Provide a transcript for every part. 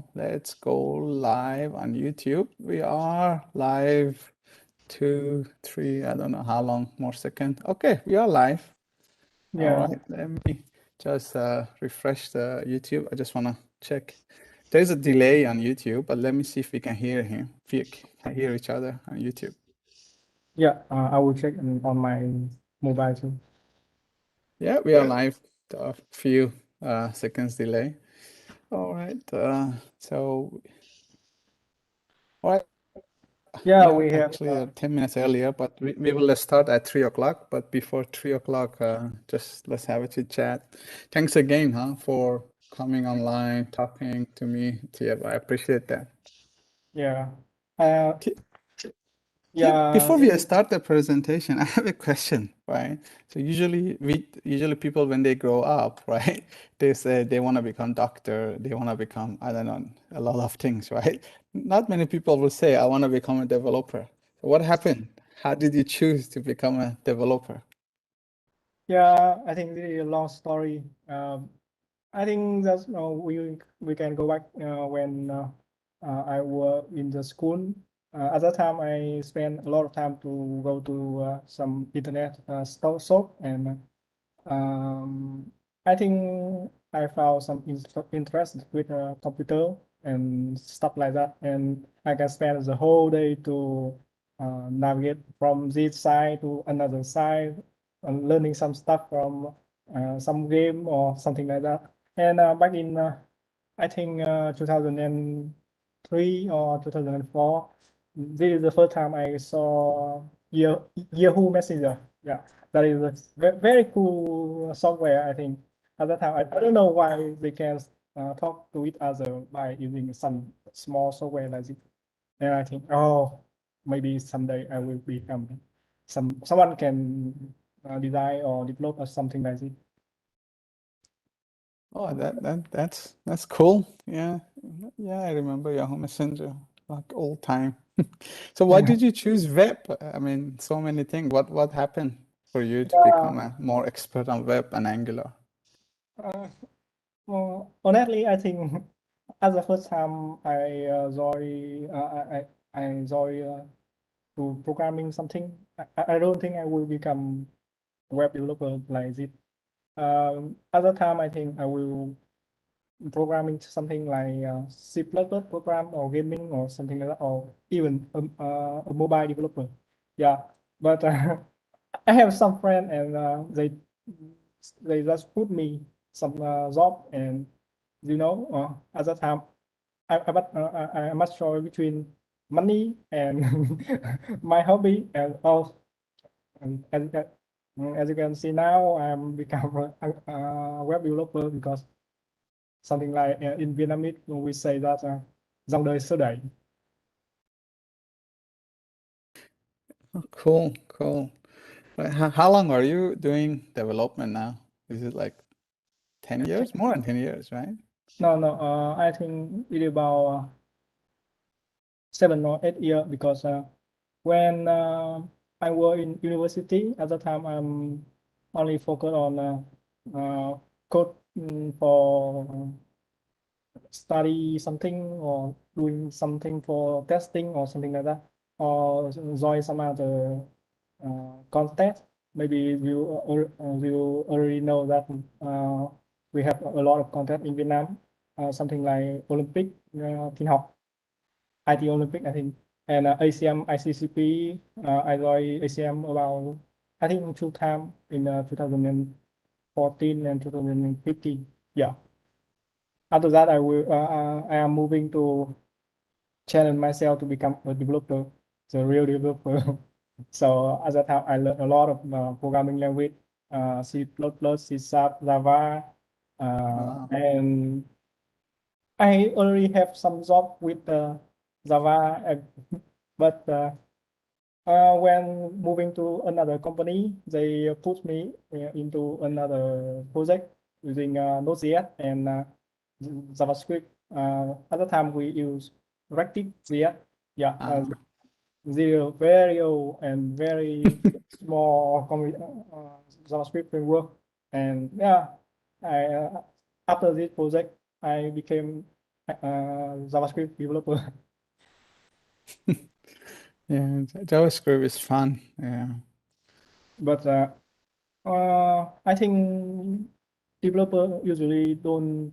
go. Let's go live on YouTube. We are live. 2, 3, I don't know how long more second. Okay, we are live. All Yeah, right, let me just refresh the YouTube. I just want to check. There's a delay on YouTube, but let me see if we can hear him. If we can hear each other on YouTube. yeah. I will check on my mobile too. Yeah, we are live. A few seconds delay. All right. So, all right. Yeah, Yeah, we have. actually 10 minutes earlier, but we will start at 3 o'clock. But before 3 o'clock, just let's have a chit chat. Thanks again, for coming online, talking to me, Tia. I appreciate that. Yeah. Uh, Ti- Tia, yeah. before we start the presentation, I have a question, right? So usually people when they grow up, right, they say they want to become doctor, they want to become, I don't know, a lot of things, right? Not many people will say, I want to become a developer. So what happened? How did you choose to become a developer? Yeah. I think this is a long story. I think that's we can go back when I was in the school. At that time, I spent a lot of time to go to some internet shop, and I think I found some interest with computer and stuff like that, and I can spend the whole day to navigate from this side to another side and learning some stuff from some game or something like that. And back in I think 2003 or 2004, this is the first time I saw Yahoo Messenger. Yeah, that is a very cool software, I think. At that time, I don't know why they can talk to each other by using some small software like this. And I think, oh, maybe someday I will become someone can design or develop or something like this. Oh, that's cool. Yeah, yeah, I remember Yahoo Messenger, like old time. So why did you choose web? I mean, so many things. What happened for you to Yeah. become a more expert on web and Angular? Uh, well, honestly, I think as the first time I I enjoy to programming something. I don't think I will become web developer like this. At the time, I think I will programming something like C++ program or gaming or something like that, or even a mobile developer. Yeah, but I have some friend and they just put me some job, and at that time I'm not sure between money and my hobby and all. And as you can see now, I'm become a web developer because something like in Vietnamese we say that dòng đời xưa đẩy. Oh, cool, cool. How long are you doing development now? Is it like 10 years? More than 10 years, right? No, I think it about 7 or 8 years because when I was in university at the time, I'm only focused on code for study something or doing something for testing or something like that, or join some other contest. Maybe you already know that we have a lot of content in Vietnam, something like Olympic, tin học, IT Olympic, I think, and ACM, ICCP. I joined ACM about, I think, 2 times in 2014 and 2015. Yeah. After that, I am moving to challenge myself to become a developer, the real developer. So at that time, I learned a lot of programming language, C++, C Sharp, Java, Wow. and I already have some job with Java, but when moving to another company, they put me into another project using Node.js and JavaScript. At the time, we use React.js. Yeah, Ah, zero, very old and very small JavaScript framework. And yeah, I after this project, I became JavaScript developer. Yeah, JavaScript is fun. Yeah. But I think developer usually don't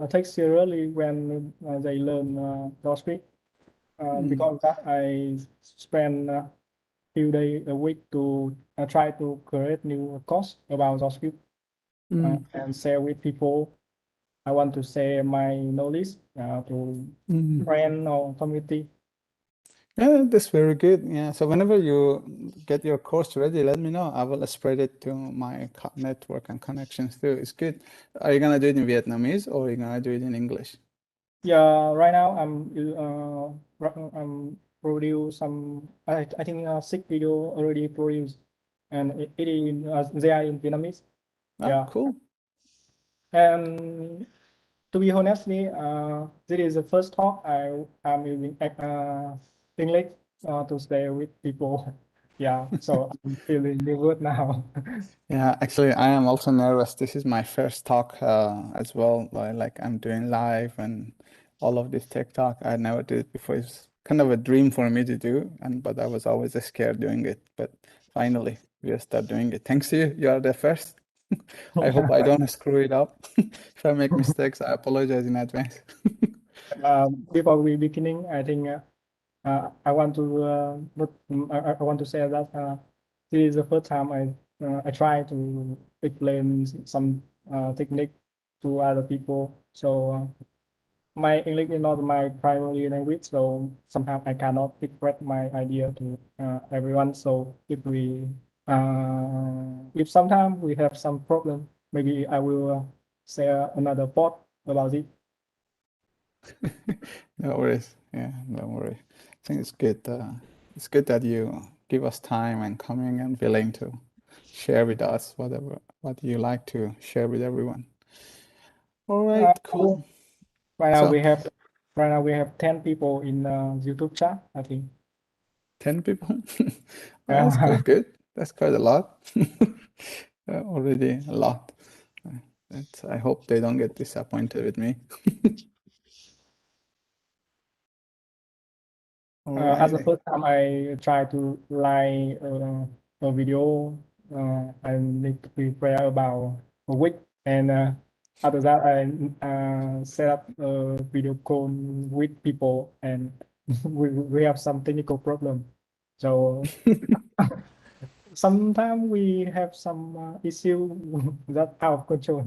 take seriously when they learn JavaScript. Because that I spend few days a week to try to create new course about JavaScript Mm, and share with people. I want to share my knowledge to mm. friend or community. Yeah, that's very good. Yeah. So whenever you get your course ready, let me know. I will spread it to my network and connections too. It's good. Are you gonna do it in Vietnamese or are you gonna do it in English? Yeah, right now I'm produce some. I think 6 video already produced, and it is they are in Vietnamese. Ah, Yeah, cool. and to be honestly, this is the first talk I am using English to stay with people. Yeah, so I'm feeling good now. Yeah, actually, I am also nervous. This is my first talk as well. Like I'm doing live and all of this tech talk. I never did it before. It's kind of a dream for me to do, and but I was always scared doing it. But finally, we are start doing it. Thanks to you. You are the first. I hope I don't screw it up. If I make mistakes, I apologize in advance. Before we beginning, I think I want to I want to say that this is the first time I try to explain some technique to other people. So my English is not my primary language, so sometimes I cannot express my idea to everyone. So if sometimes we have some problem, maybe I will share another thought about it. No worries. Yeah, don't worry. I think it's good. It's good that you give us time and coming and willing to share with us whatever what you like to share with everyone. All right, Uh, cool. right now So we have right now we have 10 people in YouTube chat, I think. 10 people. Well, that's Uh, quite good. That's quite a lot. Already a lot. I hope they don't get disappointed with me. All as the righty. first time I try to like a video, I need to prepare about a week, and after that I set up a video call with people, and we have some technical problem. So sometimes we have some issue that out of control.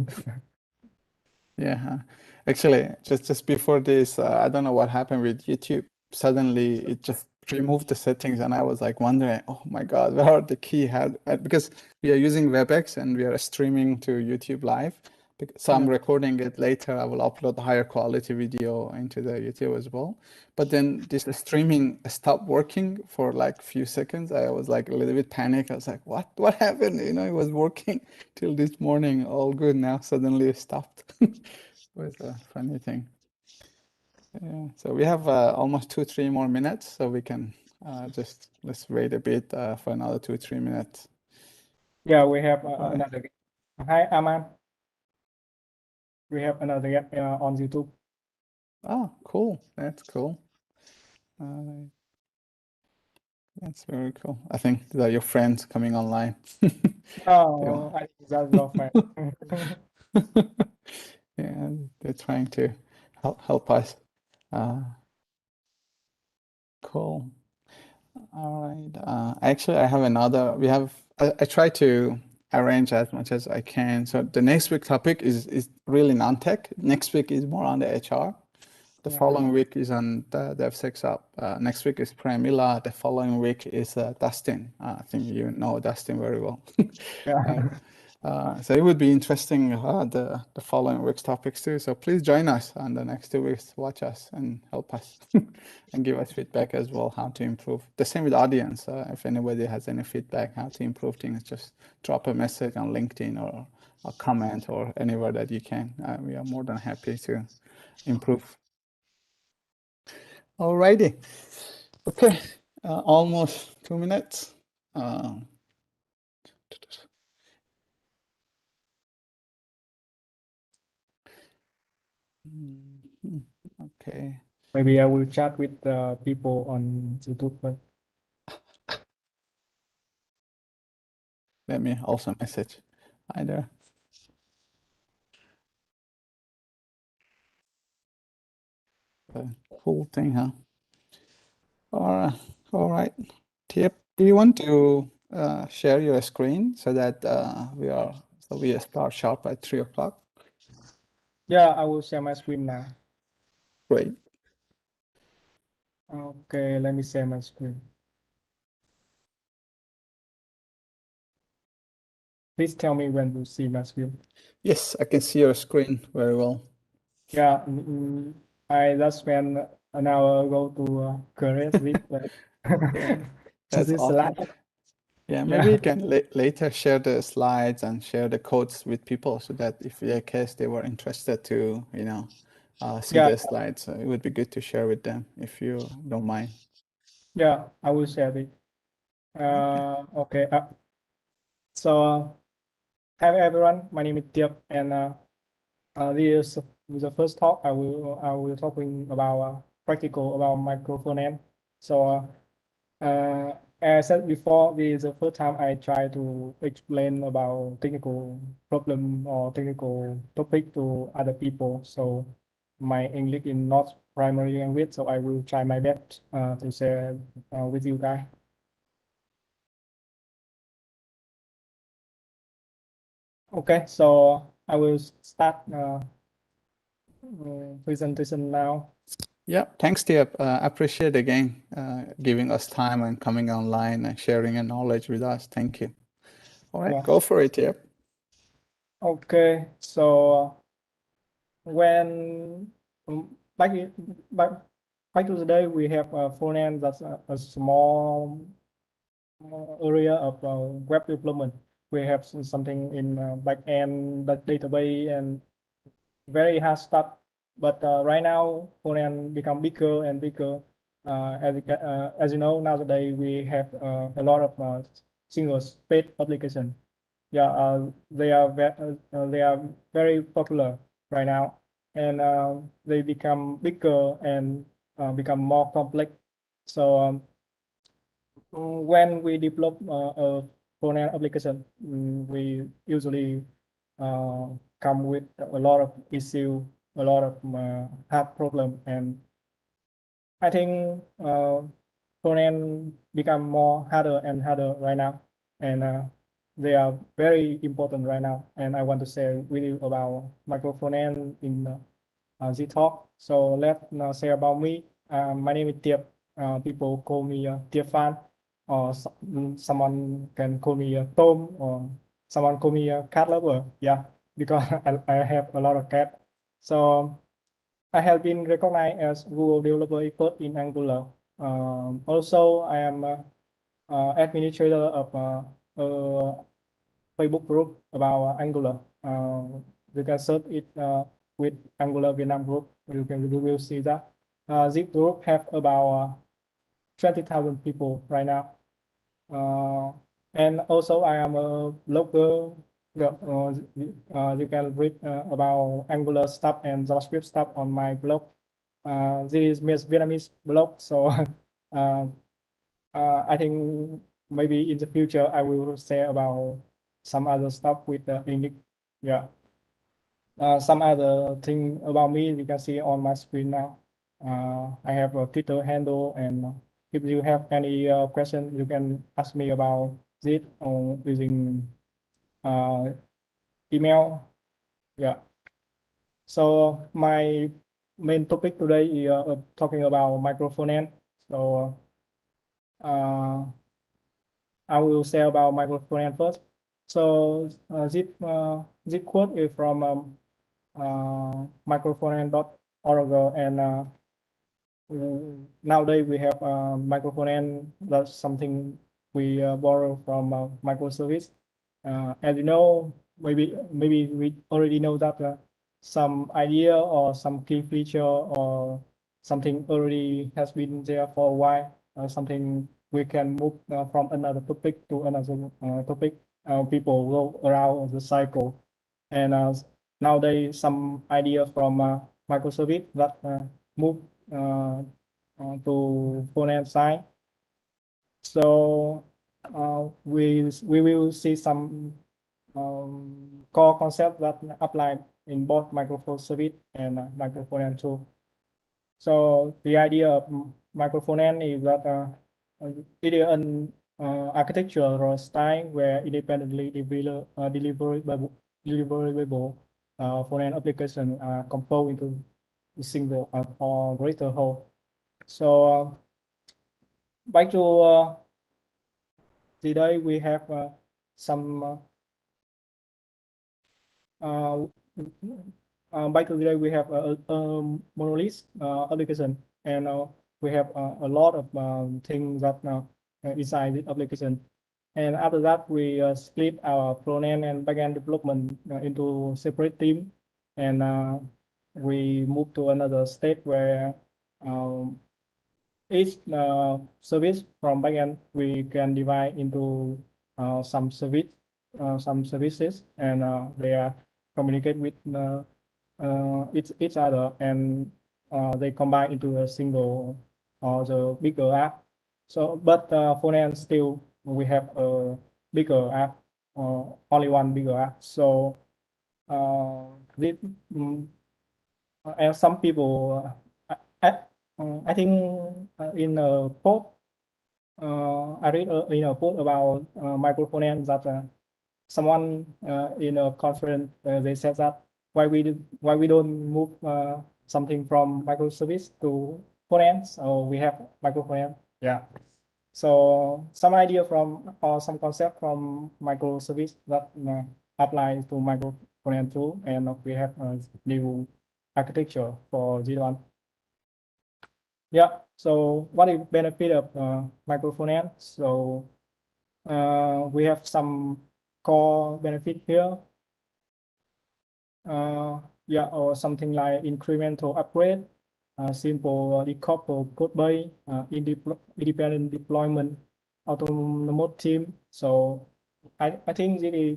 Yeah, actually, just before this, I don't know what happened with YouTube. Suddenly, it just removed the settings, and I was like wondering, oh my God, where are the key? How, because we are using WebEx and we are streaming to YouTube live. So I'm Yeah. recording it later. I will upload the higher quality video into the YouTube as well. But then this streaming stopped working for like few seconds. I was like a little bit panicked. I was like, what? What happened? You know, it was working till this morning, all good. Now suddenly it stopped. Was a funny thing. Yeah. So we have almost 2, 3 more minutes, so we can just let's wait a bit for another 2, 3 minutes. Yeah, we have All right. another. Hi, Aman. We have another on YouTube. Oh, cool. That's cool. Uh, that's very cool. I think these are your friends coming online. They Oh, want. I think that's your friend. Yeah, they're trying to help us. Uh, cool. All right. Actually, I have another. I try to arrange as much as I can. So the next week topic is really non-tech. Next week is more on the HR. The Yeah, following week is on the DevSecOps. Next week is Pramila. The following week is Dustin. I think you know Dustin very well. yeah. Right. So it would be interesting the following week's topics too. So please join us on the next 2 weeks. Watch us and help us and give us feedback as well how to improve. The same with audience. If anybody has any feedback how to improve things, just drop a message on LinkedIn or a comment or anywhere that you can. We are more than happy to improve. Alrighty. Okay. Almost 2 minutes. Uh, Okay. Maybe I will chat with people on YouTube. But Let me also message. Hi there. Cool thing, huh? All right. Tip, do you want to share your screen so that we start sharp at 3 o'clock? yeah, I will share my screen now. Great. Okay, let me share my screen. Please tell me when you see my screen. Yes, I can see your screen very well. Yeah, I just spent an hour ago to create this Yeah, to that's this awesome. slide. Yeah, maybe Yeah, you can later share the slides and share the codes with people so that if in case they were interested to, see yeah, the slides, it would be good to share with them if you don't mind. yeah. I will share it. Okay. Okay. So, hi everyone. My name is Tiep, and this is the first talk. I will talking about practical about microphone. So, as I said before, this is the first time I try to explain about technical problem or technical topic to other people. So, my English is not primary language, so I will try my best to share with you guys. Okay, so I will start presentation now. Yeah, thanks, Tiep. Appreciate again giving us time and coming online and sharing your knowledge with us. Thank you. All right, Yeah. go for it, Tiep. Okay, so when back back back to the day, we have a front end that's a small area of web development. We have something in back end, that database, and very hard stuff. But right now, front end become bigger and bigger. As you know, nowadays we have a lot of single page application. Yeah, they are very popular right now, and they become bigger and become more complex. So when we develop a front-end application, we usually uh, come with a lot of issue, a lot of hard problem, and I think front-end become more harder and harder right now, and they are very important right now. And I want to share with you about micro front-end in Z-Talk. So let's say about me. My name is Tiep. People call me Tiep Fan, or someone can call me Tom, or someone call me cat lover. Yeah, because I have a lot of cat. So I have been recognized as Google Developer Expert in Angular. Also, I am administrator of a Facebook group about Angular. You can search it with Angular Vietnam group. You will see that. This group have about 20,000 people right now. And also I am a blogger. Yeah, you can read about Angular stuff and JavaScript stuff on my blog. This is Miss Vietnamese blog, so I think maybe in the future I will say about some other stuff with the English. Yeah. Some other thing about me you can see on my screen now. I have a Twitter handle, and if you have any question, you can ask me about it or using uh, email. Yeah. So my main topic today is talking about microphone. So I will say about microphone first. So this quote is from microphone.org, and nowadays we have microphone. That's something we borrow from microservice. As you know, maybe we already know that some idea or some key feature or something already has been there for a while. Something we can move from another topic to another topic. People go around the cycle, and nowadays some idea from microservice that move to front-end side. So we will see some core concepts that apply in both microservice and micro-front-end too. So the idea of micro-front-end is that it is an architectural style where independently deliverable front-end application are composed into a single or greater whole. So back to today, we have some by today we have a monolith application, and we have a lot of things that inside the application. And after that, we split our front-end and back-end development into separate team, and we move to another state where each service from backend we can divide into some services, and they are communicate with each other, and they combine into a single or the bigger app. So, but for now still we have a bigger app, only one bigger app. So this, and some people I think in a post I read in a post about microfinance that someone in a conference they said that why we don't move something from microservice to finance, or we have microfinance. Yeah. So some idea from or some concept from microservice that apply to microfinance too, and we have a new architecture for this one. Yeah. So what is benefit of microfinance? So we have some core benefit here. Yeah, or something like incremental upgrade, simple decouple code base, independent deployment, autonomous team. So I think this is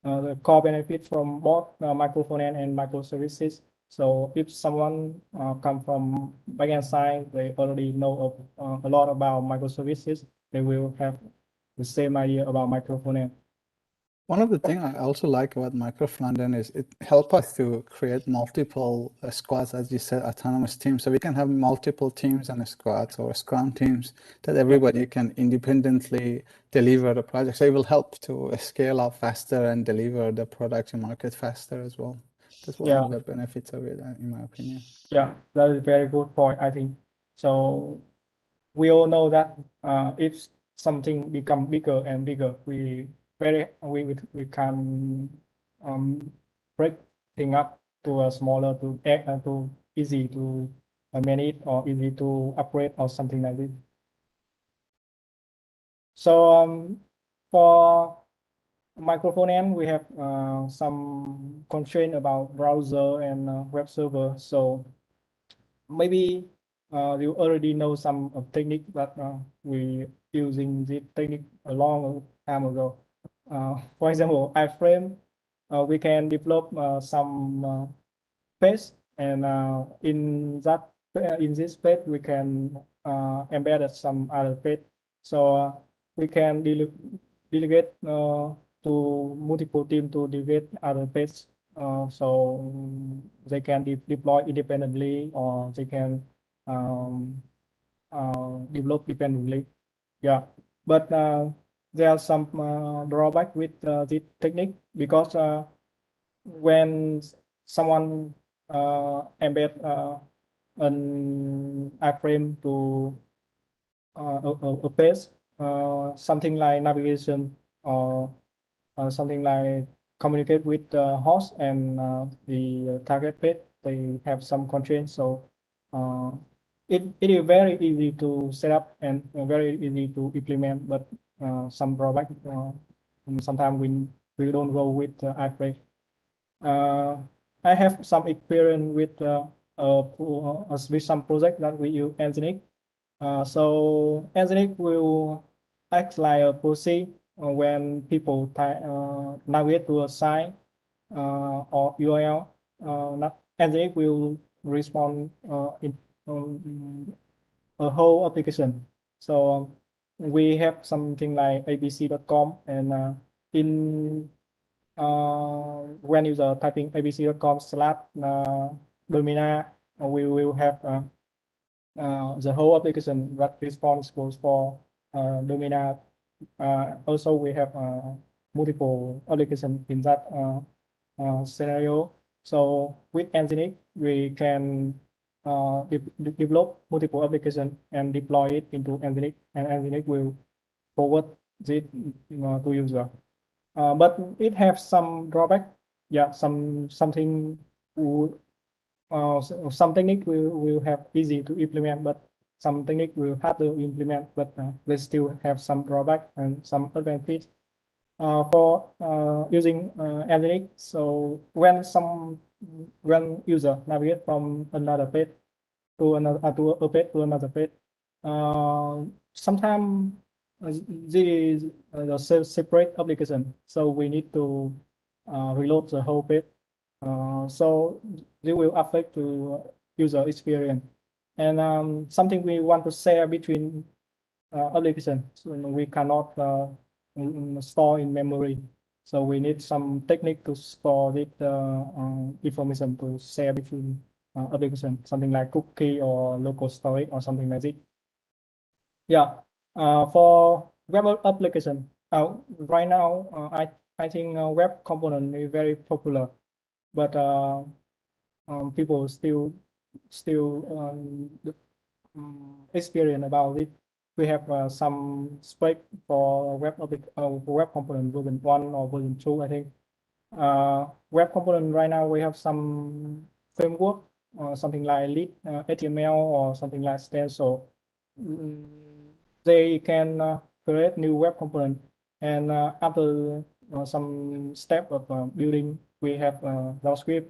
the core benefit from both microfinance and microservices. So if someone come from backend side, they already know a lot about microservices, they will have the same idea about microfinance. One of the things I also like about MicroFrontend is it helps us to create multiple squads, as you said, autonomous teams. So we can have multiple teams and squads or scrum teams that everybody can independently deliver the project. So it will help to scale up faster and deliver the product to market faster as well. That's one of the benefits of it, in my opinion. Yeah, that is a very good point, I think. So we all know that if something become bigger and bigger, we can break thing up to a smaller to easy to manage or easy to upgrade or something like this. So for microphone, we have some constraint about browser and web server. So maybe you already know some technique that we using this technique a long time ago. For example, iframe, we can develop some page, and in this page we can embed some other page. So we can delegate to multiple team to delegate other page, so they can deploy independently, or they can develop independently. Yeah, but there are some drawback with this technique, because when someone embed an iframe to a page, something like navigation, or something like communicate with the host and the target page, they have some constraints. So it is very easy to set up and very easy to implement, but some drawback. Sometimes we don't go with iframe. I have some experience with some project that we use Nginx. So Nginx will act like a proxy when people navigate to a site or URL. Nginx will respond a whole application. So we have something like abc.com, and in when user typing abc.com/domina, we will have the whole application that responsible for domina. Also, we have multiple applications in that scenario. So with Nginx, we can develop multiple applications and deploy it into Nginx, and Nginx will forward it to user. But it has some drawback. Yeah, something some technique will have easy to implement, but some technique will hard to implement, but they still have some drawback and some advantage for using Nginx. So when user navigate from another page to another page, sometimes this is a separate application, so we need to reload the whole page. So they will affect to user experience. And something we want to share between applications, so we cannot store in memory. So we need some technique to store this information to share between applications, something like cookie or local storage or something like this. Yeah, for web application, right now, I think web component is very popular, but people still experience about it. We have some spec for web component version 1 or version 2, I think. Web component right now we have some framework, something like Lit, HTML or something like Stencil. They can create new web component, and after some step of building, we have JavaScript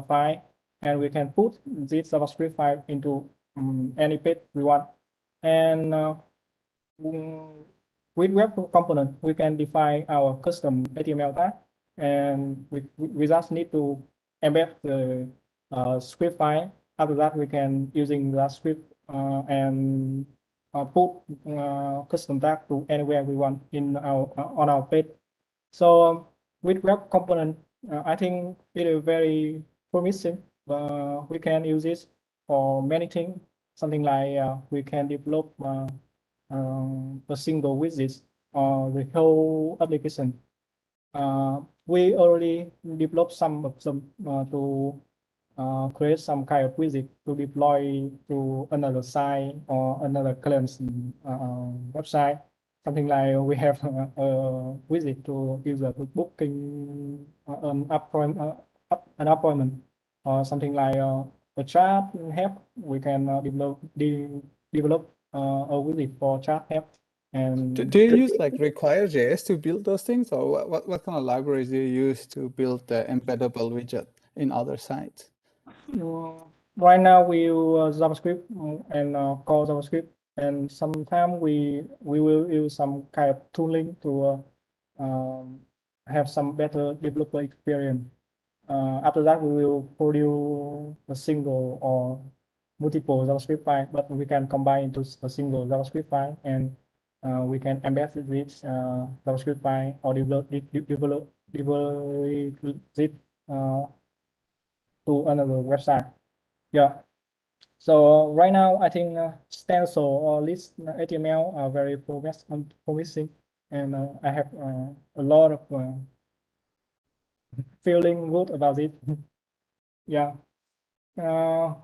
file, and we can put this JavaScript file into any page we want. And with web component, we can define our custom HTML tag, and we just need to embed the script file. After that, we can using that script and put custom tag to anywhere we want in our on our page. So with web component, I think it is very promising. We can use this for many things. Something like we can develop a single widget or the whole application. We already developed some of them to create some kind of widget to deploy to another site or another client's website. Something like we have a widget to user to booking an appointment, or something like a chat help. We can develop a widget for chat help. And Do you use like require.js to build those things, or what kind of libraries do you use to build the embeddable widget in other sites? Right now we use JavaScript and core JavaScript, and sometimes we will use some kind of tooling to have some better developer experience. After that, we will produce a single or multiple JavaScript file, but we can combine into a single JavaScript file, and we can embed this JavaScript file or develop it to another website. Yeah. So right now, I think Stencil or List HTML are very promising, and I have a lot of feeling good about it. Yeah. The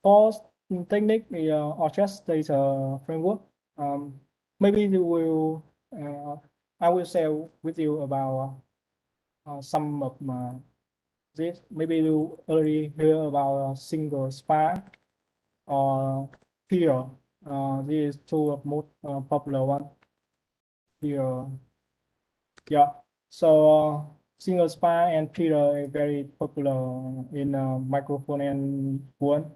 fourth technique is orchest data framework. Maybe you will. I will share with you about some of this. Maybe you already hear about single spa or peer. These two of most popular one here. Yeah. So single spa and peer are very popular in MicroFrontends world.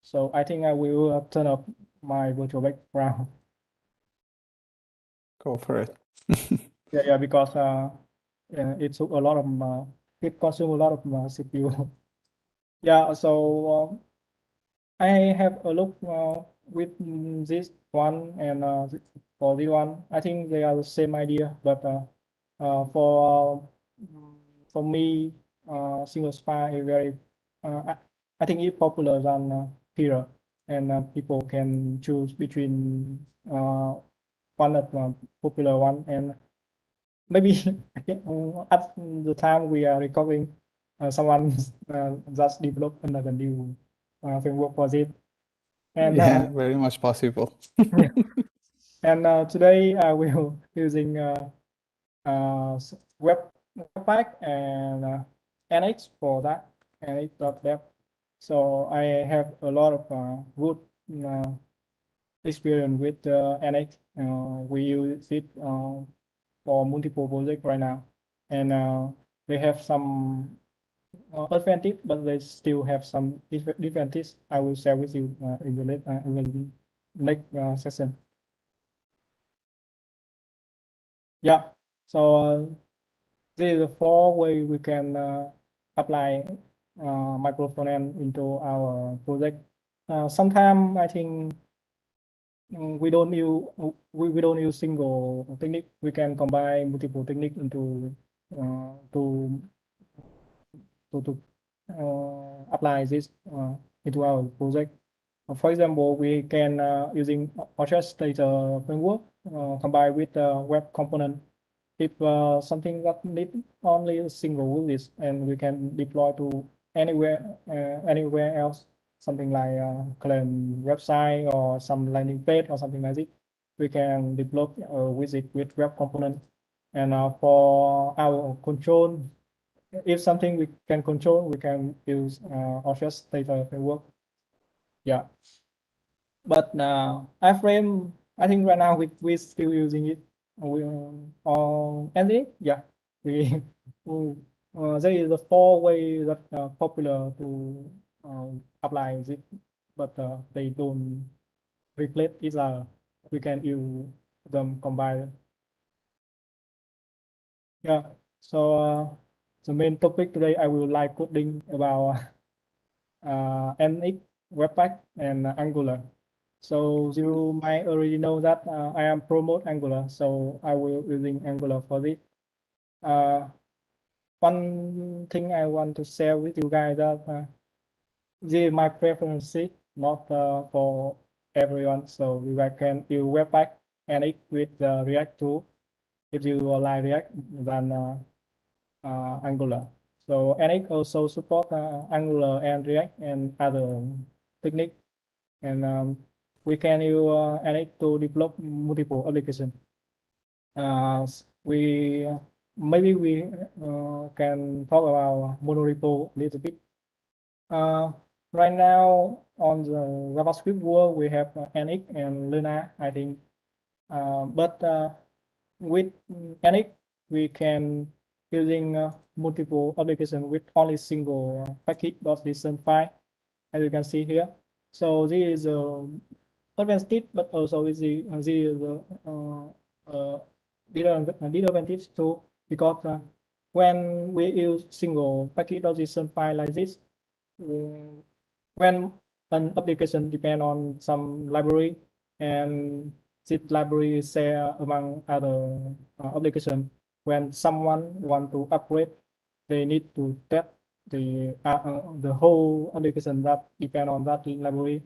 So I think I will turn up my virtual background. Go for it. Yeah, because it took a lot of it consumes a lot of CPU. Yeah, so I have a look with this one and for this one. I think they are the same idea, but for me, single spy is very. I think it's popular than here, and people can choose between one of the popular one, and maybe at the time we are recording, someone just developed another new framework for it. And Yeah, very much possible. and today I will using Webpack and NX for that, NX.dev. So I have a lot of good experience with NX. We use it for multiple projects right now, and they have some advantage, but they still have some differences. I will share with you in the next session. Yeah, so this is the four way we can apply MicroFrontend into our project. Sometimes I think we don't use we don't use single technique. We can combine multiple technique into to apply this into our project. For example, we can using orchestrator framework combined with web component. If something that need only a single release, and we can deploy to anywhere else, something like claim website or some landing page or something like this, we can develop with it with web component. And for our control, if something we can control, we can use orchestrator framework. Yeah, but iframe, I think right now we still using it. We on Android, yeah, we, there is a four way that popular to apply it, but they don't replace each other. We can use them combined. Yeah, so the main topic today I will like coding about NX, Webpack, and Angular. So you might already know that I am promote Angular, so I will using Angular for this. One thing I want to share with you guys that this is my preference, not for everyone. So you guys can use Webpack and it with the React tool. If you like React, then Angular. So NX also support Angular and React and other technique, and we can use NX to develop multiple applications. We maybe we can talk about monorepo a little bit. Right now on the JavaScript world, we have NX and Luna, I think, but with NX, we can using multiple applications with only single package.json file, as you can see here. So this is advanced, but also is the disadvantage too, because when we use single package.json file like this, when an application depend on some library, and this library is share among other application. When someone want to upgrade, they need to test the whole application that depend on that library.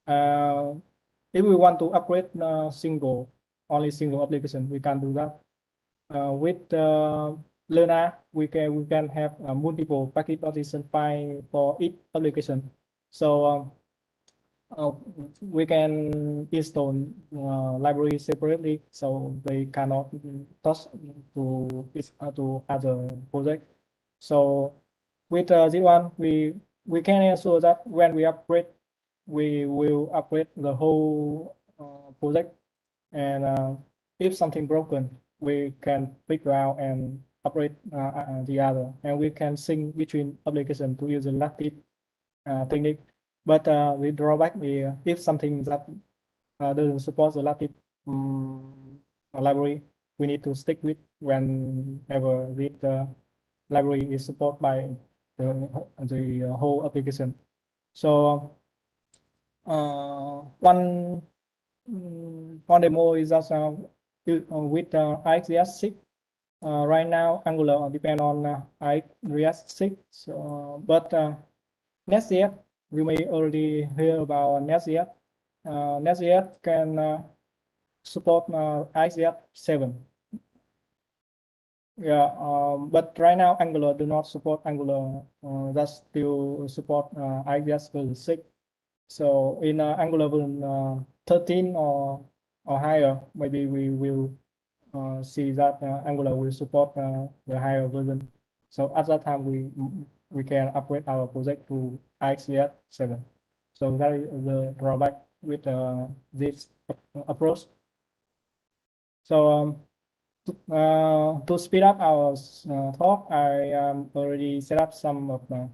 If we want to upgrade only single application, we can do that. With Luna, we can have multiple package.json file for each application. So we can install library separately, so they cannot touch to other project. So with this one, we can ensure that when we upgrade, we will upgrade the whole project, and if something broken, we can figure out and upgrade the other, and we can sync between application to use the lattice technique. But the drawback is if something that doesn't support the lattice library, we need to stick with whenever with library is supported by the whole application. So one demo is just with AX6. Right now, Angular depend on AX6, but Next.js, you may already hear about Next.js. Next.js can support AX7. Yeah, but right now Angular do not support Angular. That still support AX version 6. So in Angular version 13 or higher, maybe we will see that Angular will support the higher version. So at that time, we can upgrade our project to AXJS 7. So that is the drawback with this approach. So to speed up our talk, I already set up some of the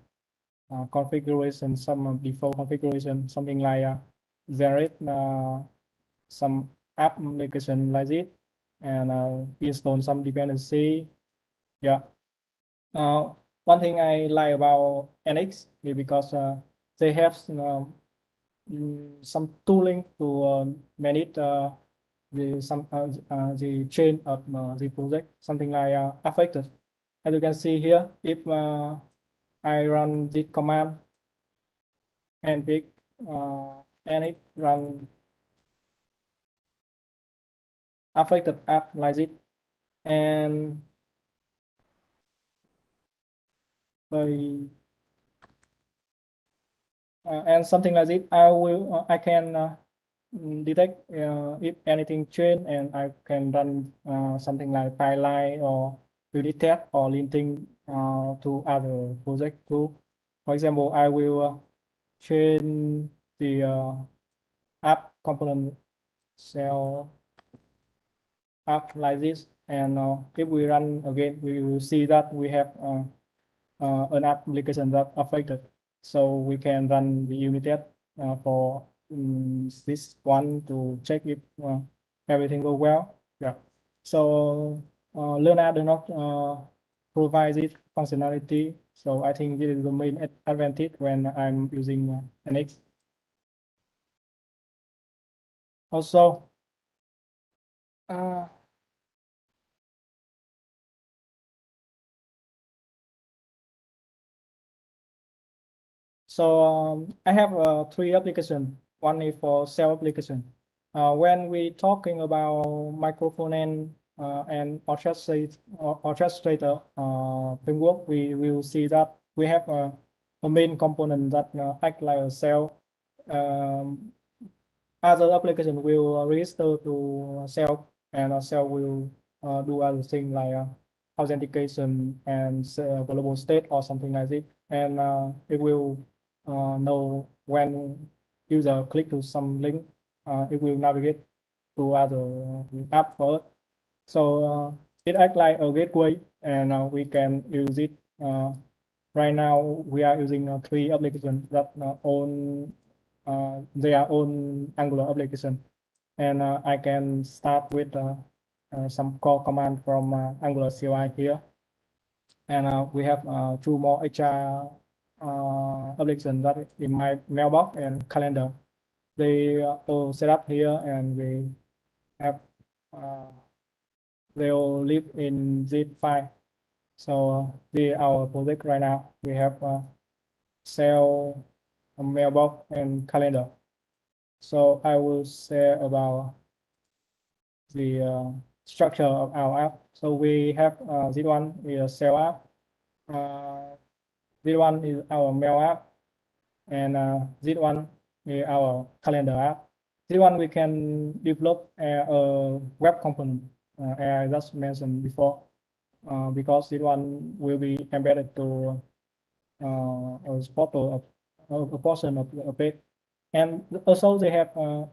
configuration, some of default configuration, something like generate some application like this, and install some dependency. Yeah. One thing I like about NX is because they have some tooling to manage the chain of the project, something like affected. As you can see here, if I run this command and pick and it run affected app like this, and and something like this, I can detect if anything changed, and I can run something like pipeline or unit test or linking to other project too. For example, I will change the app component cell app like this, and if we run again, we will see that we have an application that affected. So we can run the unit test for this one to check if everything go well. Yeah. So Learner do not provide this functionality. So I think this is the main advantage when I'm using NX. Also, so I have three applications. One is for cell application. When we talking about MicroFrontends and orchestrator framework, we will see that we have a main component that act like a cell. Other application will register to cell, and a cell will do other things like authentication and global state or something like this, and it will know when user click to some link, it will navigate to other app for it. So it acts like a gateway, and we can use it. Right now, we are using three applications that own their own Angular application, and I can start with some core command from Angular CLI here, and we have two more HR applications that in my mailbox and calendar. They all set up here, and we have they all live in zip file. So our project right now, we have cell, mailbox, and calendar. So I will say about the structure of our app. So we have this one is a cell app. This one is our mail app, and this one is our calendar app. This one we can develop a web component, as I just mentioned before, because this one will be embedded to a photo of a portion of a page. And also they have a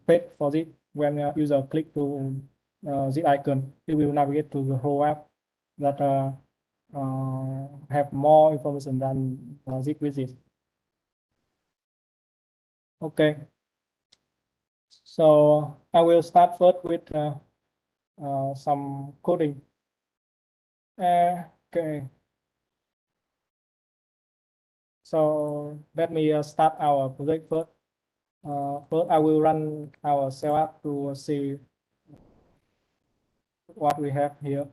page for this. When user click to this icon, it will navigate to the whole app that have more information than zip widget. Okay, so I will start first with some coding. Okay. So let me start our project first. First, I will run our cell app to see what we have here.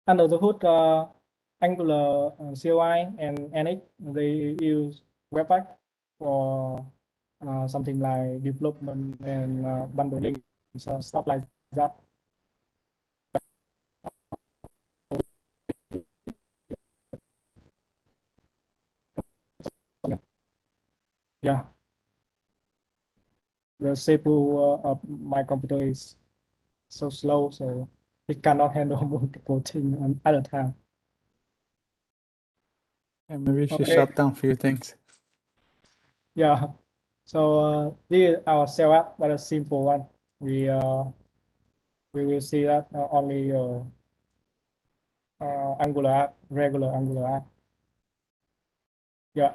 Under the hood, Angular, CLI, and NX, they use Webpack for something like development and bundling, so stuff like that. Yeah, the CPU of my computer is so slow, so it cannot handle multiple things at a time. Yeah, maybe we should Okay. shut down a few things. Yeah. So this is our cell app, but a simple one. We will see that only Angular app, regular Angular app. Yeah.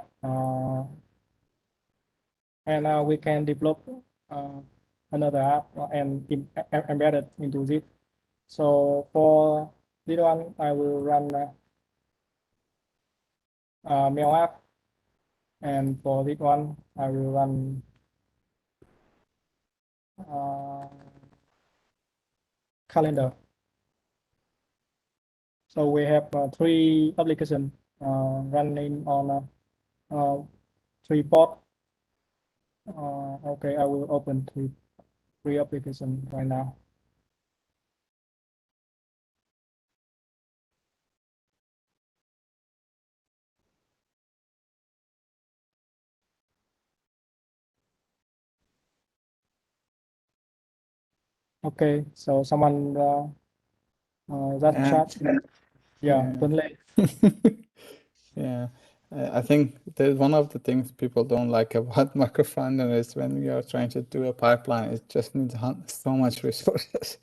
And we can develop another app and embed it into it. So for this one, I will run mail app, and for this one, I will run calendar. So we have three applications running on three ports. Okay, I will open three applications right now. Okay, so someone that Yeah. chat, yeah, Yeah. Yeah. I think there's one of the things people don't like about MicroFrontend is when you're trying to do a pipeline, it just needs so much resources.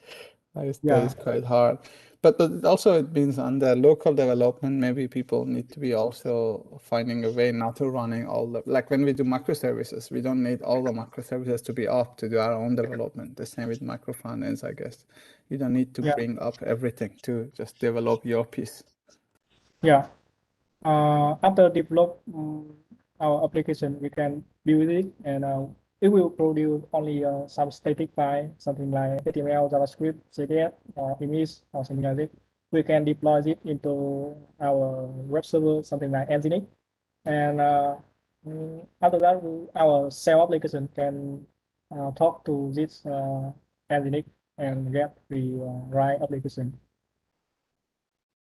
That is yeah, quite hard. But also it means on the local development, maybe people need to be also finding a way not to running all the, like when we do microservices, we don't need all the microservices to be up to do our own development. The same with microfrontends, I guess. You don't need to yeah, bring up everything to just develop your piece. yeah. After develop our application, we can build it, and it will produce only some static file, something like HTML, JavaScript, CSS, or image, or something like that. We can deploy it into our web server, something like Nginx. And after that, our cell application can talk to this Nginx and get the right application.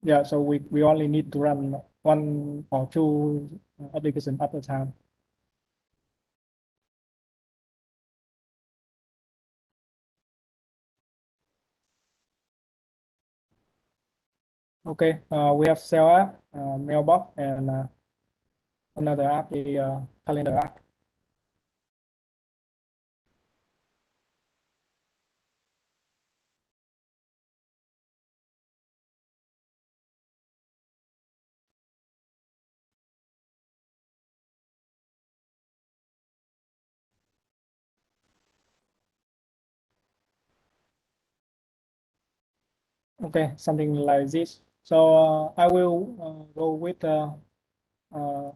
Yeah, so we only need to run one or two applications at a time. Okay, we have cell app, mailbox, and another app, the calendar app. Okay, something like this. So I will go with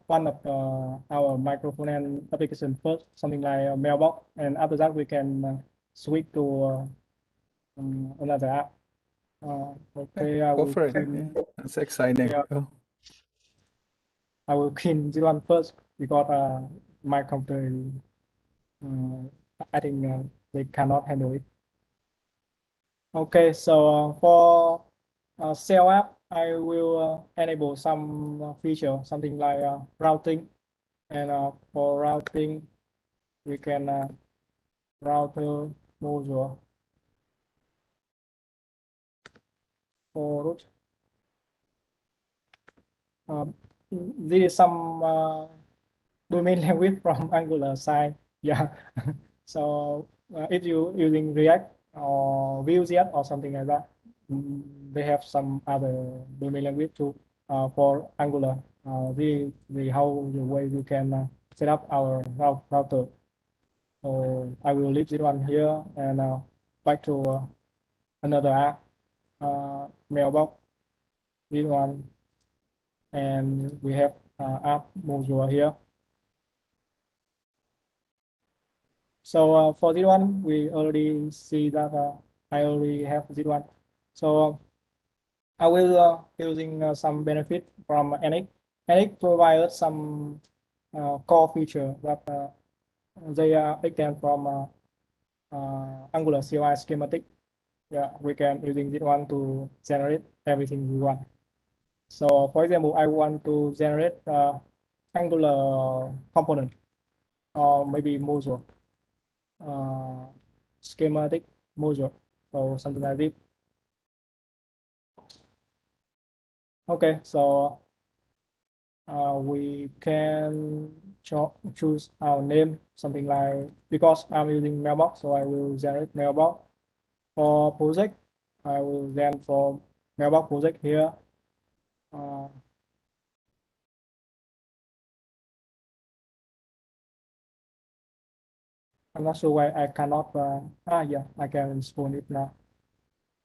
one of our microphone application first, something like a mailbox, and after that we can switch to another app. Okay, I Go will for it. clean, Yeah, that's exciting. yeah, Go. I will clean this one first because my computer, I think they cannot handle it. Okay, so for cell app, I will enable some feature, something like routing, and for routing, we can router module for root. Um, this is some domain language from Angular side. Yeah. So if you using React or Vue.js or something like that, they have some other domain language too for Angular. The way we can set up our router. So I will leave this one here and back to another app. mailbox, this one, and we have app module here. So for this one, we already see that I already have this one. So I will using some benefit from NX. NX provides some core feature that they extend from Angular CLI schematic. Yeah, we can using this one to generate everything we want. So for example, I want to generate Angular component or maybe module, uh, schematic module or something like this. Okay, so we can choose our name, something like, because I'm using mailbox, so I will generate mailbox. For project, I will then for mailbox project here. I'm not sure why I cannot. Yeah, I can spawn it now.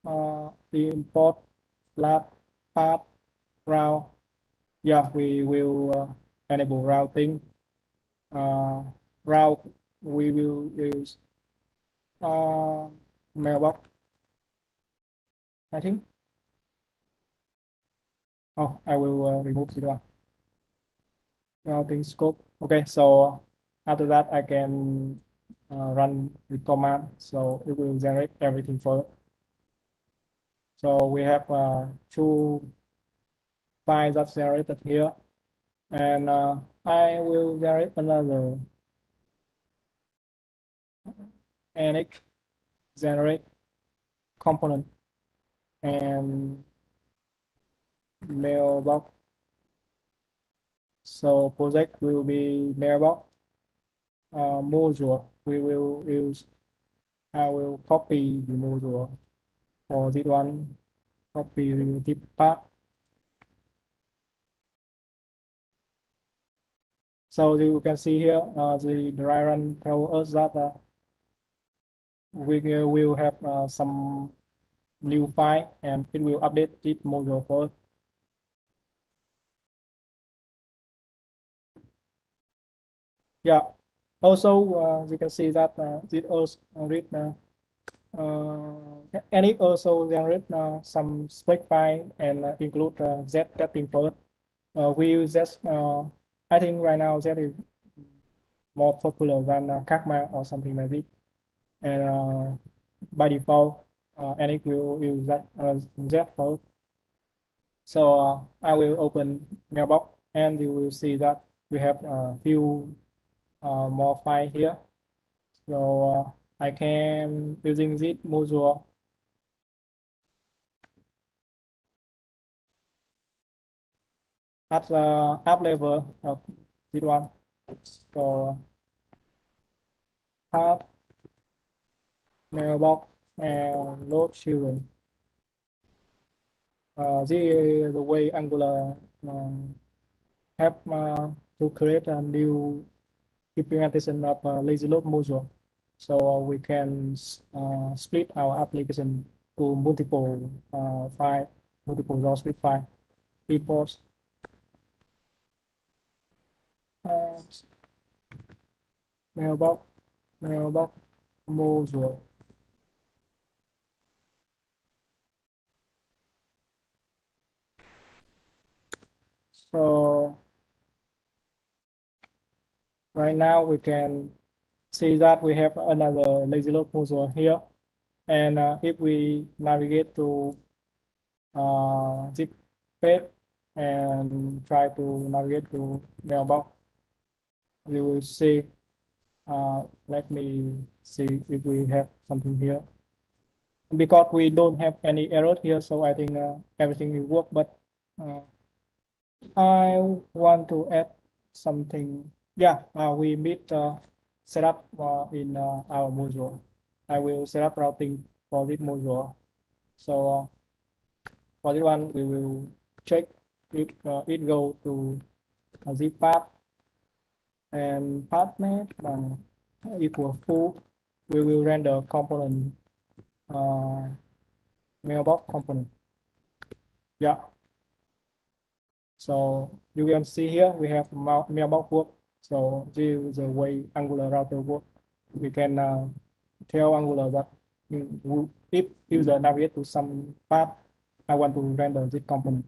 The import lab path route. Yeah, we will enable routing. Route we will use mailbox, I think. Oh, I will remove the one. Routing scope. Okay, so after that I can run the command, so it will generate everything for it. So we have two files that generated here, and I will generate another NX generate component and mailbox. So project will be mailbox. Module we will use. I will copy the module for this one. Copy the path. So you can see here the dry run tells us that we will have some new file and it will update this module for us. Yeah. Also, you can see that it also read and it also generate some spec file and include Z testing for it. We use that. I think right now that is more popular than Kakma or something like this. And by default, and it will use that Z for it. So I will open mailbox and you will see that we have a few more file here. So I can using this module at the app level of this one. So app mailbox and load children. This is the way Angular have to create a new implementation of lazy load module. So we can split our application to multiple file, multiple JavaScript file, reports, mailbox, mailbox module. So right now we can see that we have another lazy load module here. And if we navigate to zip page and try to navigate to mailbox, you will see, let me see if we have something here. Because we don't have any error here, so I think everything will work, but I want to add something. Yeah, we need setup in our module. I will set up routing for this module. So for this one, we will check if it go to zip path and pathnet equal full. We will render component mailbox component. Yeah. So you can see here we have mailbox work. So this is the way Angular router work. We can tell Angular that if user navigate to some path, I want to render this component.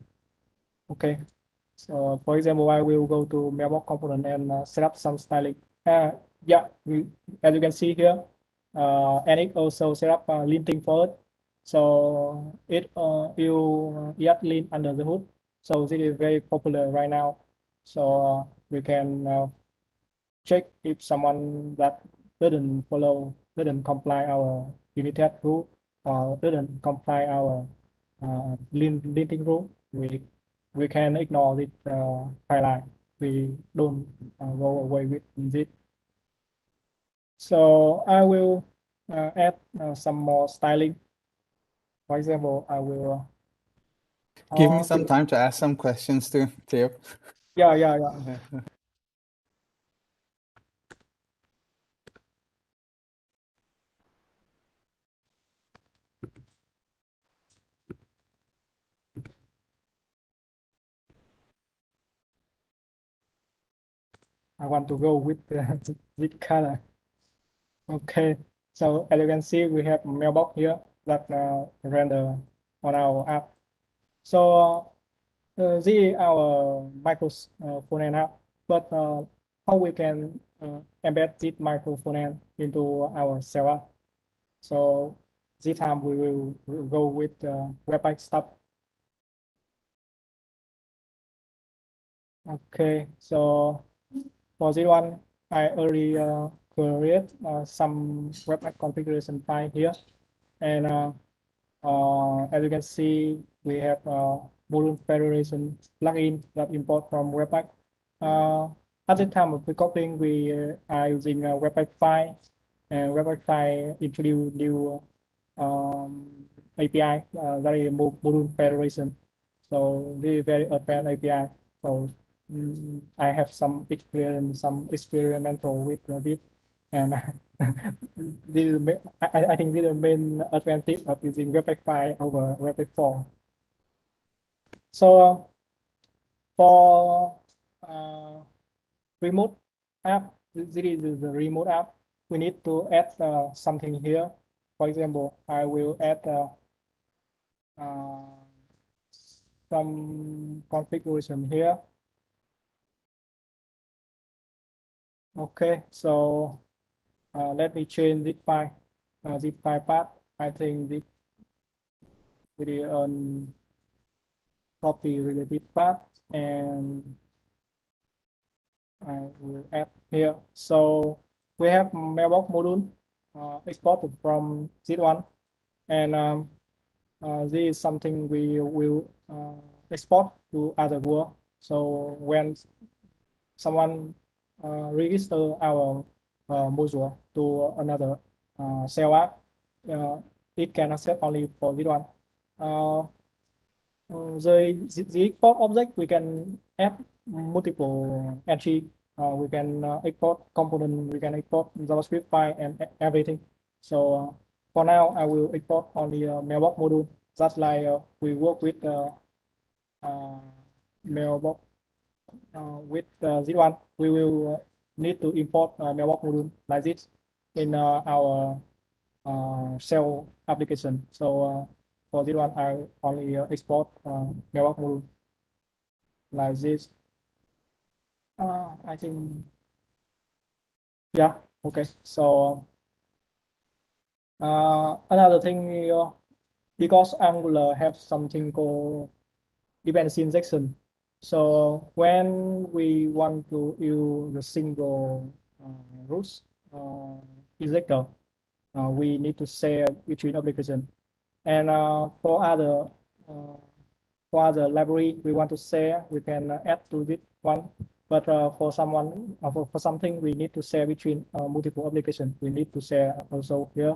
Okay. So for example, I will go to mailbox component and set up some styling. Yeah, as you can see here, and it also set up linting for it. So it you add lint under the hood. So this is very popular right now. So we can check if someone that didn't comply our unit test rule or didn't comply our linting rule. We can ignore this highlight. We don't go away with this. So I will add some more styling. For example, I will. Give me some time to ask some questions too, Theo. Yeah. I want to go with this color. Okay, so as you can see, we have mailbox here that render on our app. So this is our phone end app, but how we can embed this phone end into our server? So this time we'll go with Webpack stuff. Okay, so for this one, I already create some Webpack configuration file here, and as you can see, we have Balloon Federation plugin that import from Webpack. At the time of recording, we are using Webpack file, and Webpack file introduce new API that is Balloon Federation. So this is very advanced API. So I have some experience, some experimental with it, and I think this is the main advantage of using Webpack 5 over Webpack 4. So for remote app, this is the remote app. We need to add something here. For example, I will add uh, some configuration here. Okay, so let me change this file path. I think this video on copy related path, and I will add here. So we have mailbox module exported from this one, and this is something we will export to other world. So when someone register our module to another cell app, it can accept only for this one. The export object, we can add multiple entry. We can export component, we can export JavaScript file and everything. So for now, I will export only a mailbox module. That's like we work with mailbox with this one. We will need to import mailbox module like this in our shell application. So for this one, I only export mailbox module like this. I think, yeah, okay. So another thing, because Angular have something called dependency injection. So when we want to use the single root injector, we need to share between application. And uh, for other library we want to share, we can add to this one. But for something we need to share between multiple applications, we need to share also here.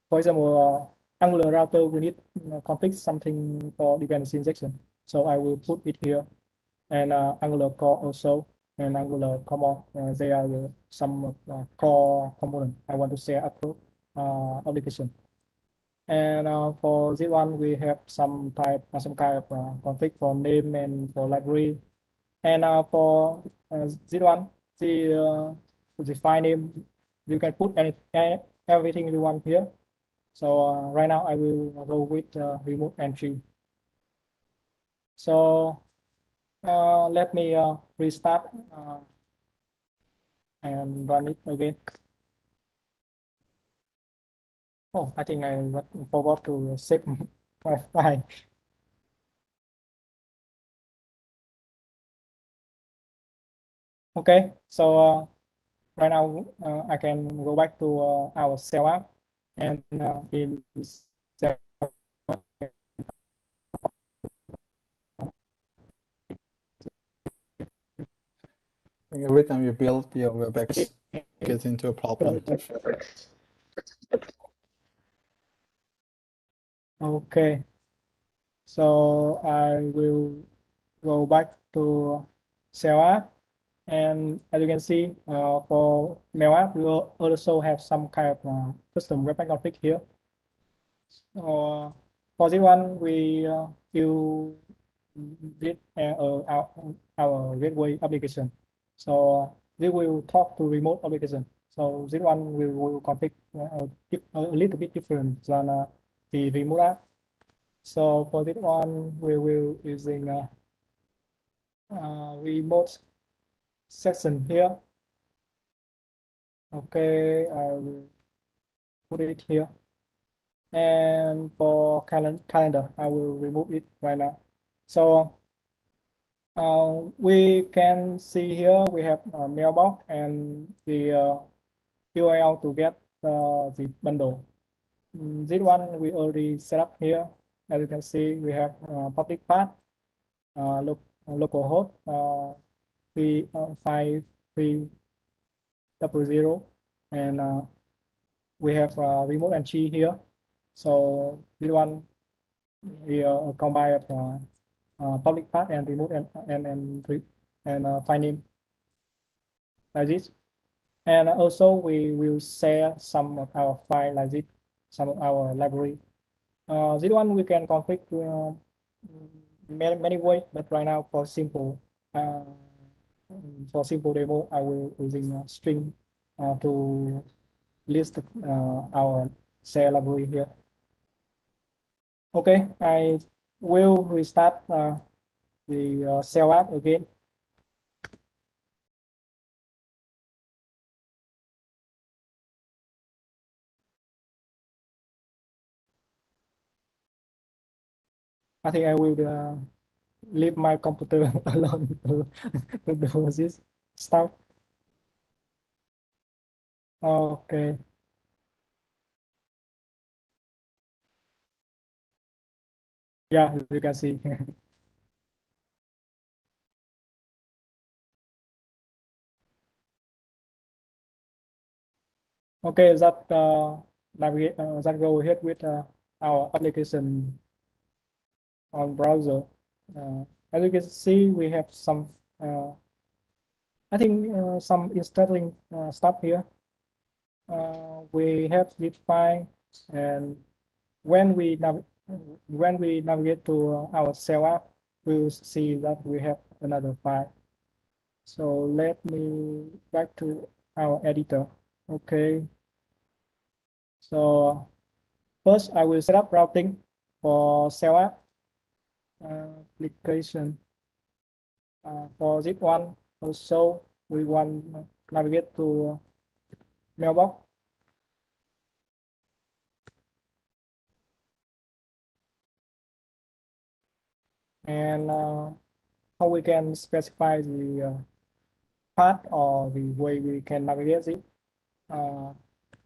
For example, Angular router, we need config something for dependency injection. So I will put it here, and Angular core also, and Angular common. They are some core component I want to share across application. And for this one, we have some kind of config for name and for library. And for this one, the file name, you can put everything you want here. So right now I will go with remote entry. So let me restart and run it again. Oh, I think I forgot to save my file. Okay, so right now I can go back to our cell app, and in cell Every time you build, your Webex gets into a problem. okay, so I will go back to cell app, and as you can see, for mail app, we will also have some kind of custom webpack config here. For this one, we use this our gateway application. So this will talk to remote application. So this one will config a little bit different than the remote app. So for this one, we will using remote section here. Okay, I will put it here. And for calendar, I will remove it right now. So we can see here we have a mailbox and the URL to get the bundle. This one we already set up here. As you can see, we have public path, local host, 35300, and we have remote entry here. So this one we combine public path and remote and find name like this. And also we will share some of our file like this, some of our library. This one we can config many ways, but right now uh, for simple demo, I will using a string to list our share library here. Okay, I will restart the cell app again. I think I will leave my computer alone to do this stuff. Okay. Yeah, you can see. Okay, that go ahead with our application on browser. As you can see, we have some, I think, some installing stuff here. We have this file, and when we navigate to our cell app, we'll see that we have another file. So let me back to our editor. Okay. So first, I will set up routing for cell app application. For this one, also we want to navigate to mailbox. And how we can specify the path or the way we can navigate it.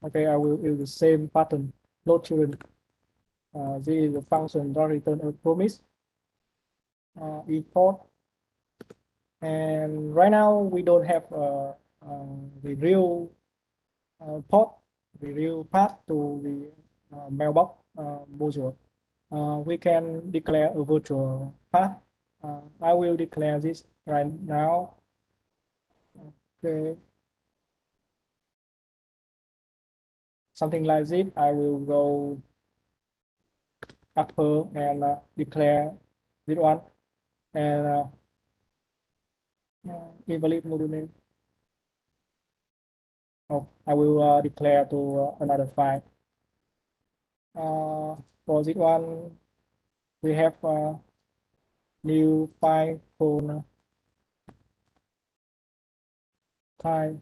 Okay, I will use the same pattern, load children. This is the function that return a promise, import. And right now we don't have the real port, the real path to the mailbox module. We can declare a virtual path. I will declare this right now. Okay. Something like this. I will go upper and declare this one and invalid module name. Oh, I will declare to another file. For this one, we have a new file called file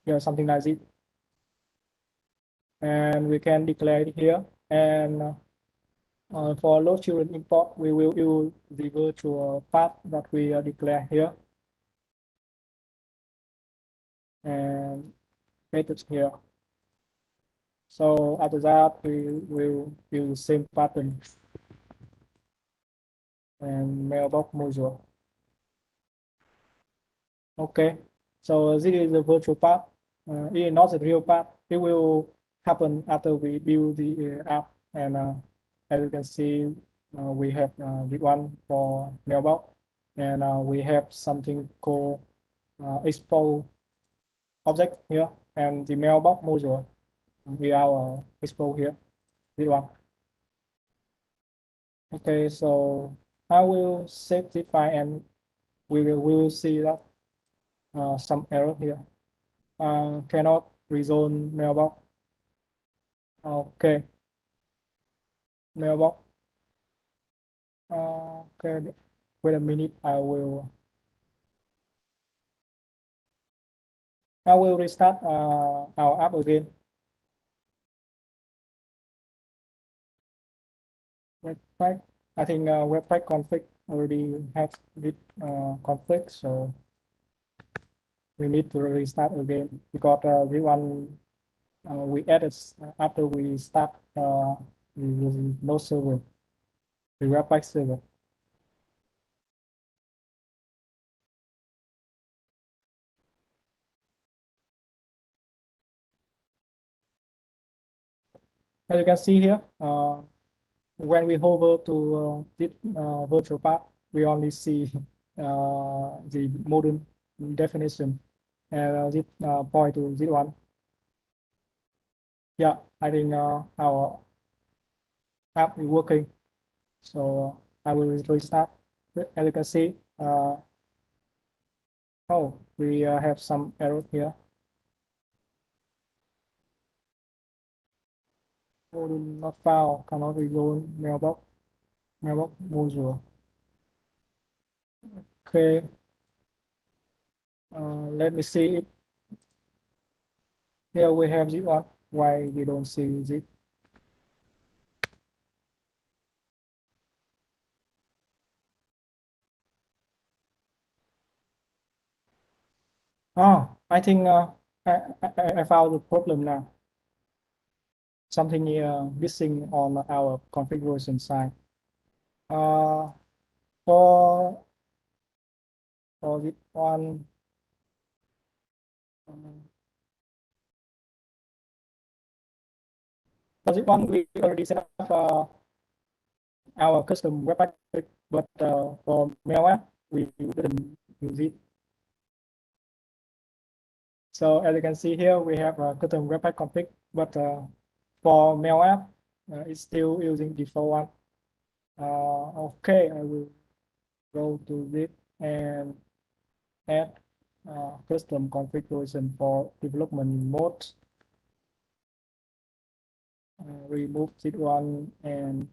yeah, something like this, and we can declare it here. And for load children import, we will use the virtual path that we declare here and methods here. So after that, we will use the same pattern and mailbox module. Okay, so this is the virtual path. It is not the real path. It will happen after we build the app. And as you can see, we have the one for mailbox, and we have something called export object here, and the mailbox module. We are export here. This one. Okay, so I will save the file, and we will see that some error here. Cannot resolve mailbox. Okay, mailbox. Okay, wait a minute. I will restart our app again. Webpack. I think Webpack config already has this config, so we need to restart again because this one we added after we start the no server, the Webpack server. As you can see here, when we hover to this virtual path, we only see the module definition, and this point to this one. Yeah, I think our app is working. So I will restart. As you can see, oh, we have some error here. Module not found, cannot resolve mailbox module. Okay, let me see it. Here we have this one. Why we don't see it? Oh, I think I found the problem now. Something missing on our configuration side. Uh, for this one, for this one we already set up our custom webpack, but for mail app we didn't use it. So as you can see here, we have a custom webpack config, but for mail app, it's still using default one. Okay, I will go to this and add custom configuration for development mode. Remove this one, and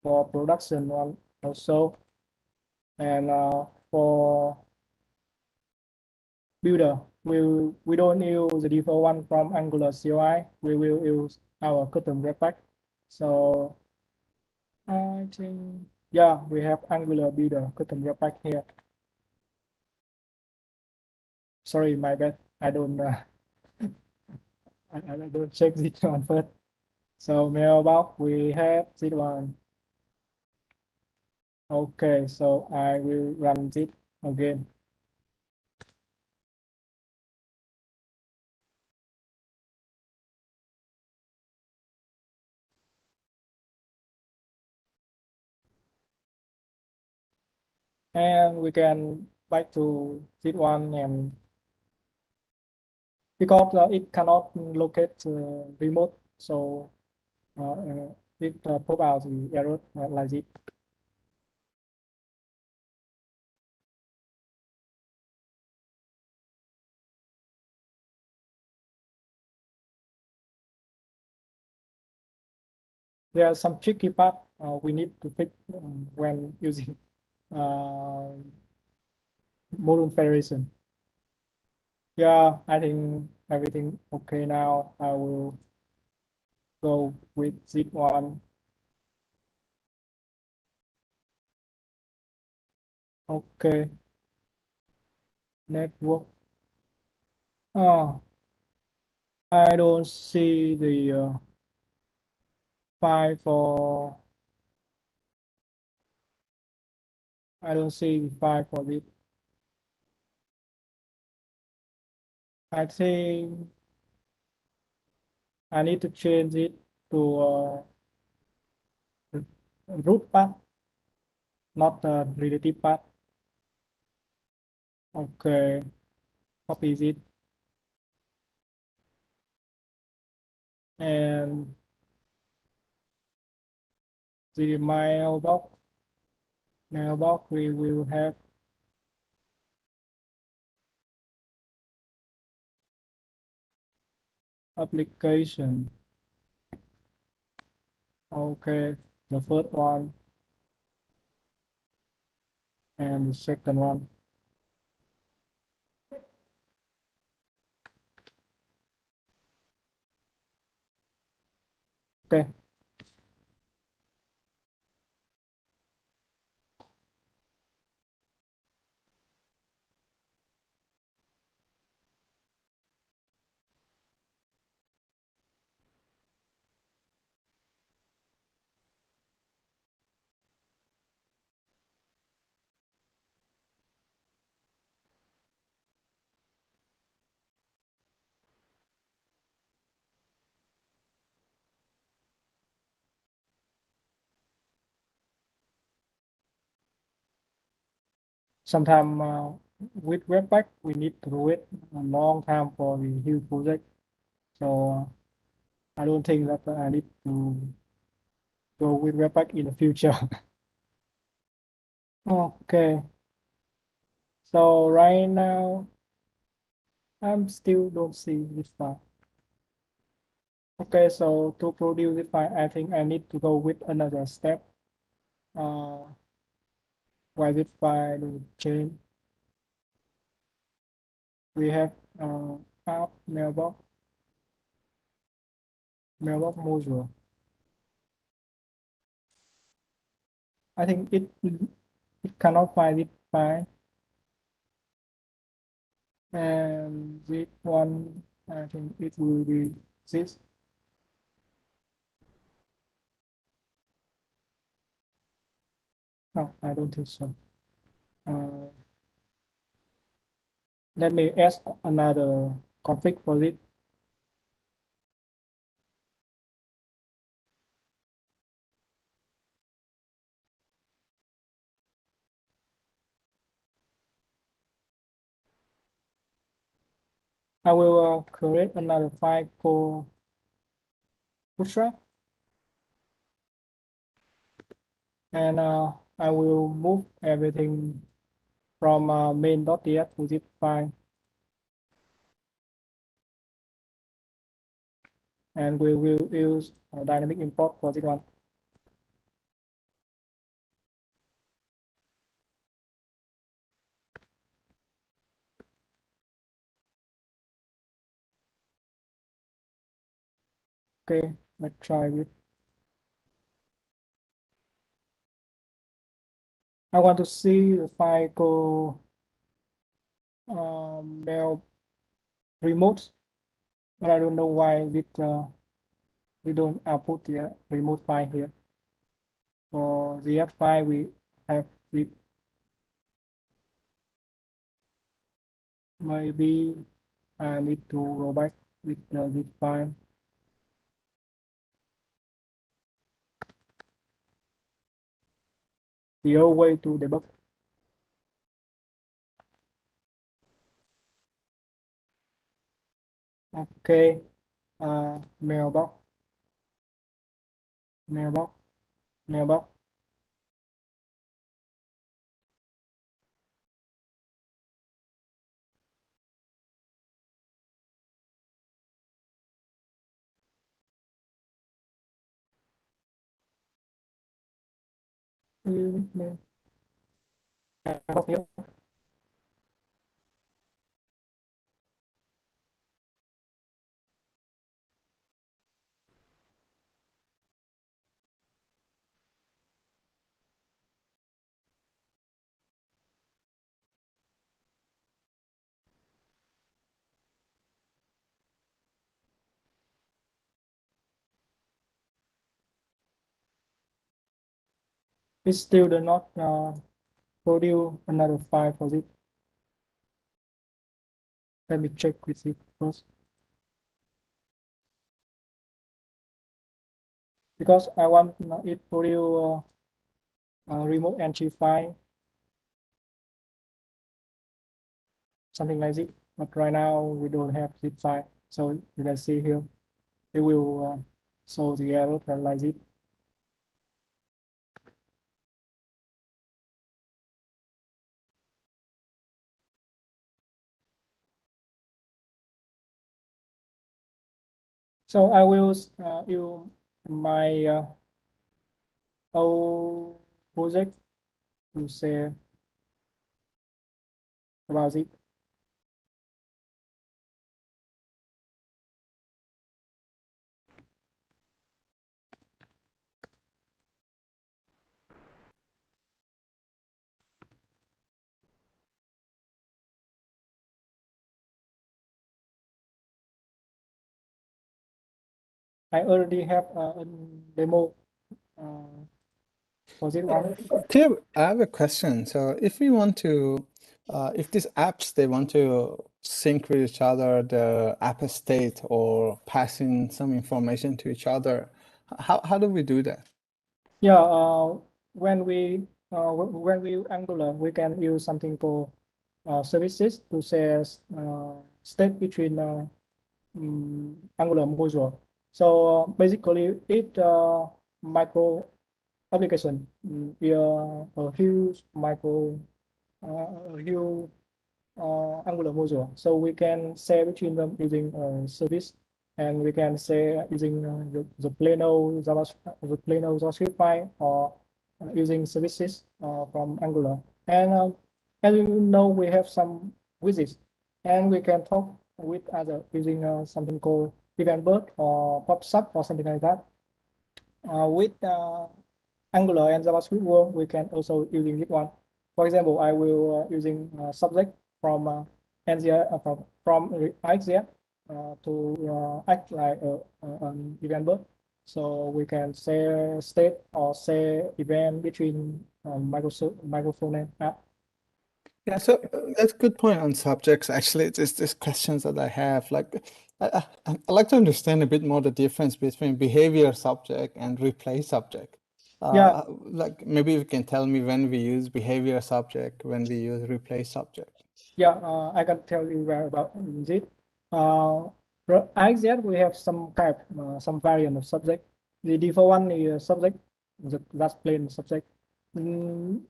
for production one also, and for builder, we don't use the default one from Angular CLI. We will use our custom webpack. So I think, yeah, we have Angular builder custom webpack here. Sorry, my bad. I don't I don't check this one first. So mailbox, we have this one. Okay, so I will run this again. And we can back to this one, and because it cannot locate remote So it pop out the error like this. There are some tricky part we need to fix when using uh, module federation. Yeah, I think everything okay now. I will go with this one. Okay, network. Oh, I don't see the file for. I don't see the file for this. I think I need to change it to root path, not the relative path. Okay, copy it and the mailbox we will have application. Okay, the first one and the second one. Okay, sometimes with Webpack we need to wait a long time for the huge project. So I don't think that I need to go with Webpack in the future. Okay, so right now I'm still don't see this file. Okay, so to produce this file, I think I need to go with another step. Uh, while this file change, we have app mailbox module. I think it cannot find it file, and this one I think it will be this. No, I don't think so. Uh, Let me add another config for it. I will create another file called bootstrap, and I will move everything from main.ts to zip file, and we will use dynamic import for this one. Okay, let's try it. I want to see the file called mail remote, but I don't know why we don't output the remote file here. For the F file, we have it. Maybe I need to go back with this file. The old way to debug. Okay, mailbox. mailbox, mailbox. Mailbox here. It still does not produce another file for it. Let me check with it first. Because I want it to produce remote entry file, something like this. But right now we don't have zip file. So you can see here, it will show the error like this. So I will use my old project to say about it. I already have a demo for this one. Okay, I have a question. So if we want to, if these apps, they want to sync with each other, the app state or passing some information to each other, how do we do that? Yeah, when we use Angular, we can use something called services to share state between Angular module. So basically, it micro application a huge micro huge Angular module. So we can share between them using service, and we can share using the plain old JavaScript file, or using services from Angular. And as you know, we have some widgets, and we can talk with other using something called event bird or pops up or something like that. With Angular and JavaScript world, we can also using this one. For example, I will using subject from NZ from IXZ to act like an event bird. So we can say state or say event between microphone app. Yeah, so that's a good point on subjects. Actually, it's just questions that I have. Like, I'd like to understand a bit more the difference between behavior subject and replay subject. Yeah, Like maybe you can tell me when we use behavior subject, when we use replay subject. yeah, I can tell you where about it. For IXZ, we have some type, some variant of subject. The default one is subject, that's plain subject. Mm,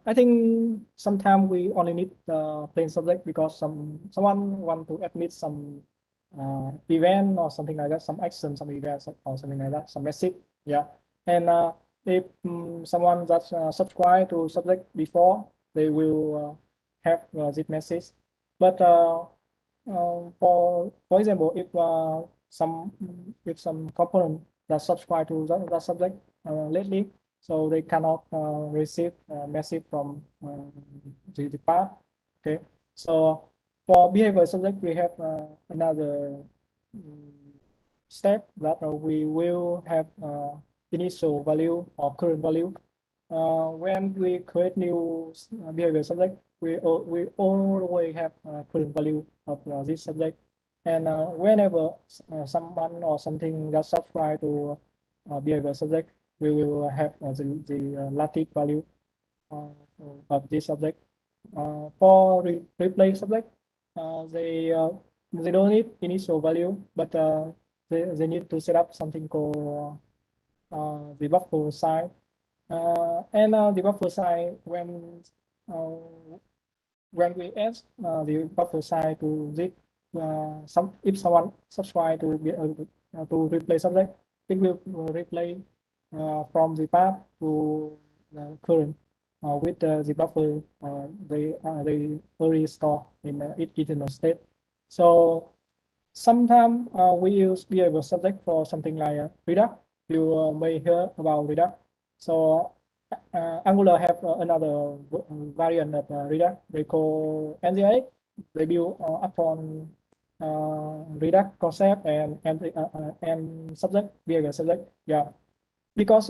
I think sometimes we only need plain subject because someone want to admit some event or something like that, some action, some events or something like that, some message. Yeah, and if someone that's subscribed to subject before, they will have this message. But for example, if some component that subscribe to that subject lately, so they cannot receive a message from the path. Okay, so for behavior subject, we have another step that we will have initial value or current value. When we create new behavior subject, we always have current value of this subject. And whenever someone or something that subscribe to behavior subject, we will have the latest value uh, of this subject. For replay subject, they don't need initial value, but they need to set up something called the buffer size. And the buffer size when we add the buffer size to this, if someone subscribe to to replay subject, it will replay from the path to the current with the buffer they already store in its internal state. So sometimes we use variable subject for something like Redux. You may hear about Redux. So Angular have another variant of Redux. They call NGA. They build upon Redux concept and subject, variable subject. Yeah, because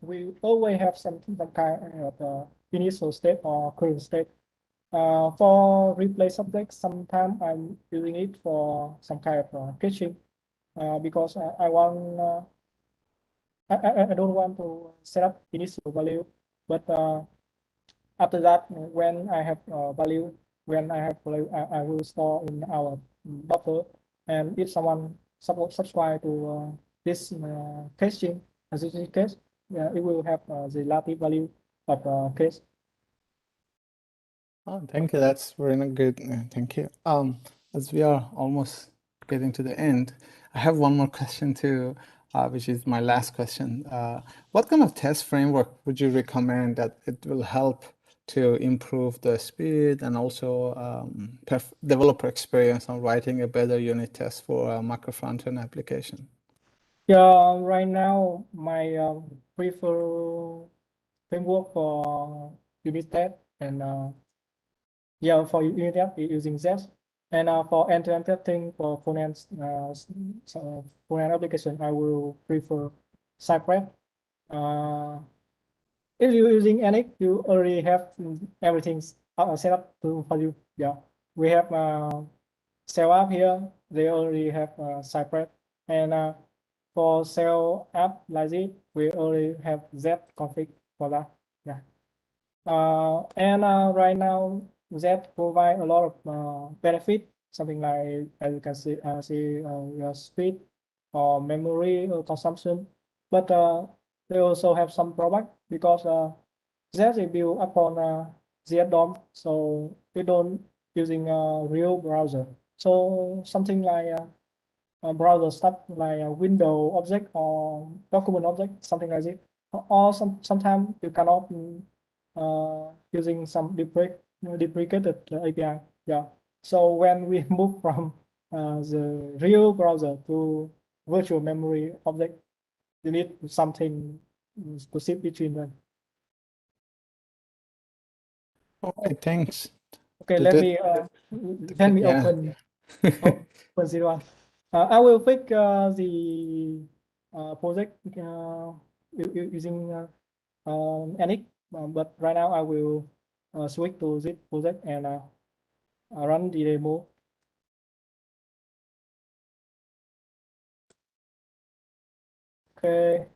we always have some kind of initial state or current state. For replay subject, sometimes I'm using it for some kind of caching because I don't want to set up initial value, but after that, when I have value, I will store in our buffer. And if someone subscribe to this caching, as this case, it will have the relative value of cache. Oh, thank you. That's very good. Thank you. As we are almost getting to the end, I have one more question too, which is my last question. What kind of test framework would you recommend that it will help to improve the speed and also developer experience on writing a better unit test for a macro front-end application? Yeah, right now my prefer framework for unit test and yeah, for unit test using Zest, and for end-to-end testing for front-end front-end application I will prefer Cypress. If you're using Anix, you already have everything set up for you. Yeah, we have cell app here. They already have Cypress, and for cell app like this, we already have Z config for that. Yeah, and right now Z provide a lot of benefit. Something like, as you can see your speed or memory or consumption, but they also have some drawback because Z is built upon ZDOM, so we don't using a real browser. So something like browser stuff like a window object or document object, something like this. Or sometimes you cannot using some deprecated API. Yeah. So when we move from the real browser to virtual memory object, you need something to sit between them. Okay, thanks. Okay, Did it? let me Yeah. open open zero one. I will pick the project using Anix, but right now I will switch to this project and run the demo. Okay.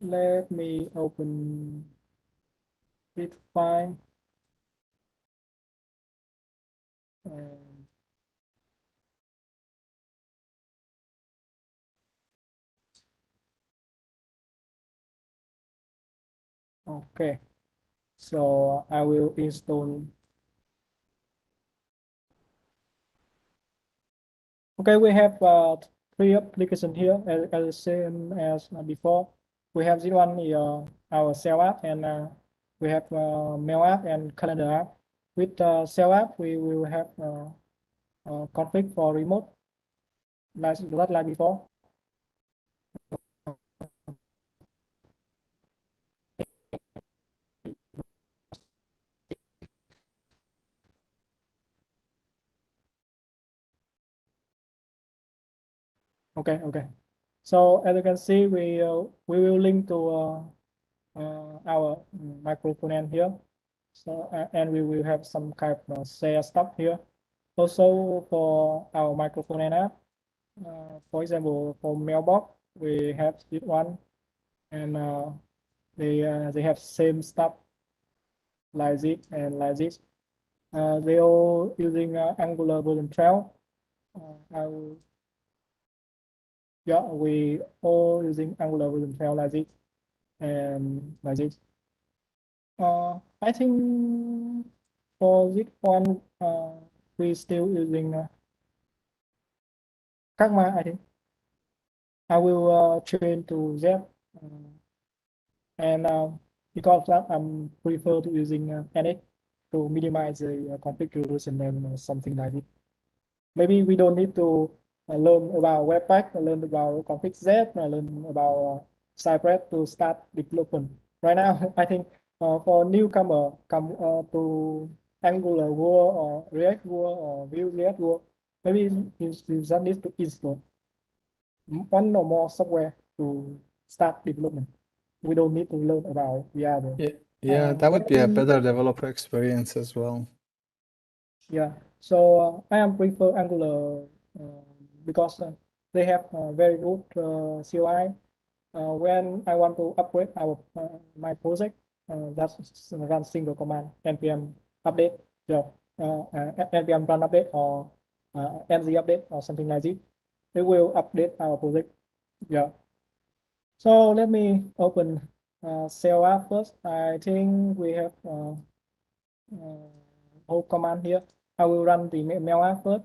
Let me open this file. And okay, so I will install. Okay, we have three applications here as the same as before. We have this one our cell app, and we have mail app and calendar app. With cell app, we will have config for remote, like before. Okay. So as you can see, we will link to our microphone here. So and we will have some kind of share stuff here. Also for our microphone app, for example, for mailbox, we have this one. and they have same stuff like this and like this. They all using Angular version 12. I will, yeah, we all using Angular version 12 like this and like this. I think for this one, we still using Pragma. I think I will change to Z, and because that I'm prefer to using NX to minimize the configuration and something like this. Maybe we don't need to learn about Webpack, learn about config Z, learn about Cypress to start development. Right now, I think for newcomer come to Angular world or React world or Vue.js world, maybe you just need to install one or more software to start development. We don't need to learn about the other. Yeah, that would be a Maybe, better developer experience as well. yeah. So I am prefer Angular because they have very good CLI. When I want to upgrade my project, that's run single command npm update, npm run update or nz update or something like this. It will update our project. Yeah. So let me open cell app first. I think we have whole command here. I will run the mail app first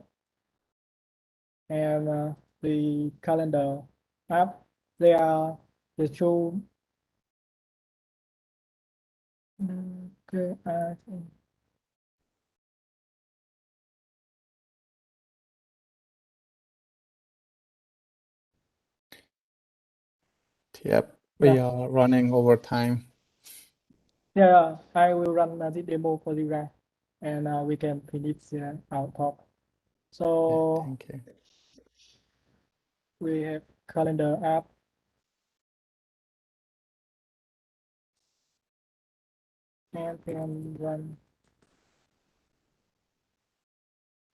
and the calendar app. They are the two. Okay, I think. Yep, we are running over time. Yeah, I will run the demo for you guys, and we can finish our talk. So Thank you. we have calendar app, and can run.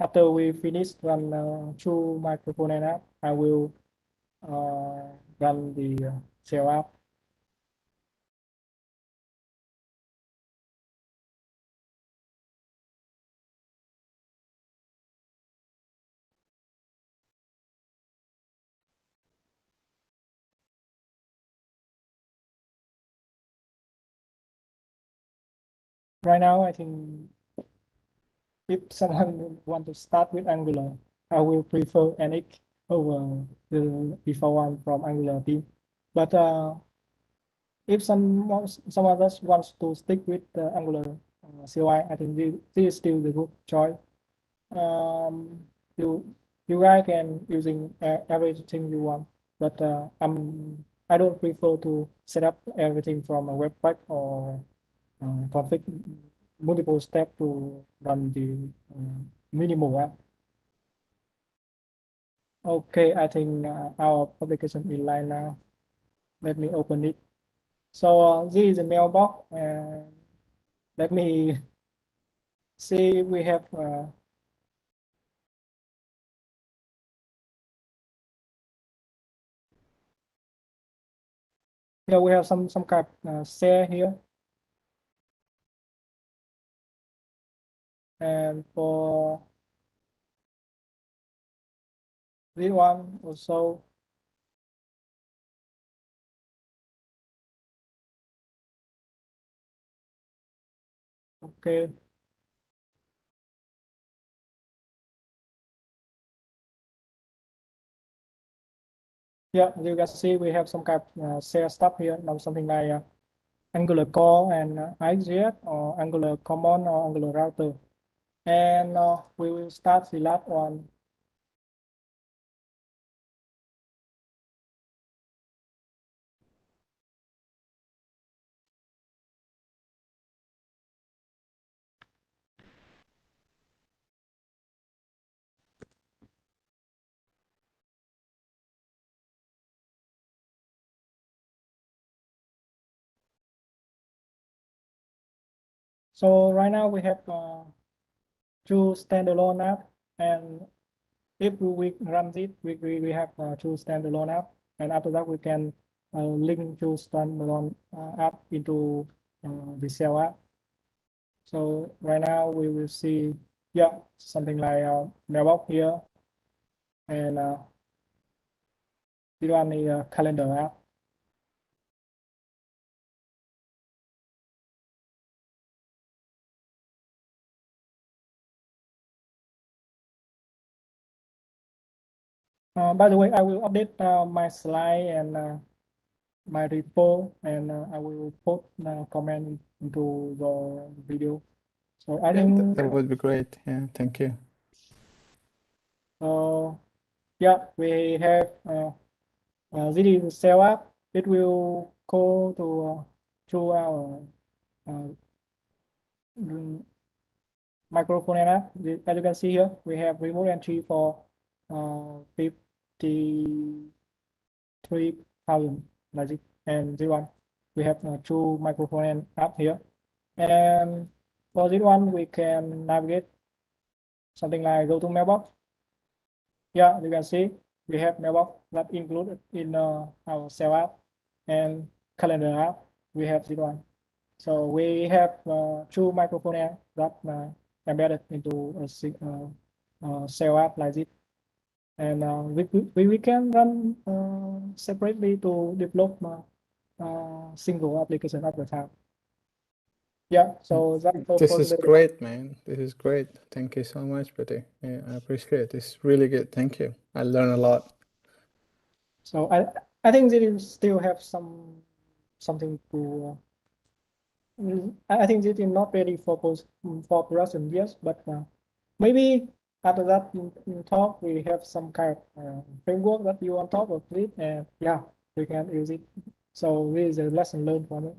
After we finish run through microphone and app, I will run the shell app. Right now, I think if someone want to start with Angular, I will prefer NX over the before one from Angular team. But if someone else wants to stick with the Angular CLI, I think this is still the good choice. Um, you you guys can using everything you want, but I don't prefer to set up everything from a Webpack or config multiple steps to run the minimal app. Okay, I think our application is live now. Let me open it. So this is the mailbox, and let me see. We have yeah, we have some kind of share here, and for this one also. Okay. Yeah, you can see we have some kind of share stuff here, now something like Angular core and IGS or Angular common or Angular router. And we will start the last one. So right now we have two standalone app, and if we run it, we have two standalone app, and after that we can link to standalone app into the cell app. So right now we will see, yeah, something like mailbox here, and this one is a calendar app. By the way, I will update my slide and my repo, and I will put comment into the video. So I Yeah, think that would be great. Yeah, thank you. yeah, we have this is the cell app. It will go to our microphone app. As you can see here, we have remote entry for 53,000 logic, and this one we have two microphone app here. And for this one, we can navigate something like go to mailbox. Yeah, you can see we have mailbox that included in our cell app, and calendar app. We have this one. So we have two microphone amp that embedded into a cell app like this, and we can run separately to develop single application at the time. Yeah, so that's all This for is today. great, man. This is great. Thank you so much, buddy. Yeah, I appreciate it. It's really good. Thank you. I learned a lot. So I think they still have something to. I think it is not ready for for production yet, but maybe after that in talk we have some kind of framework that you on top of it, and yeah, we can use it. So this is a lesson learned from it.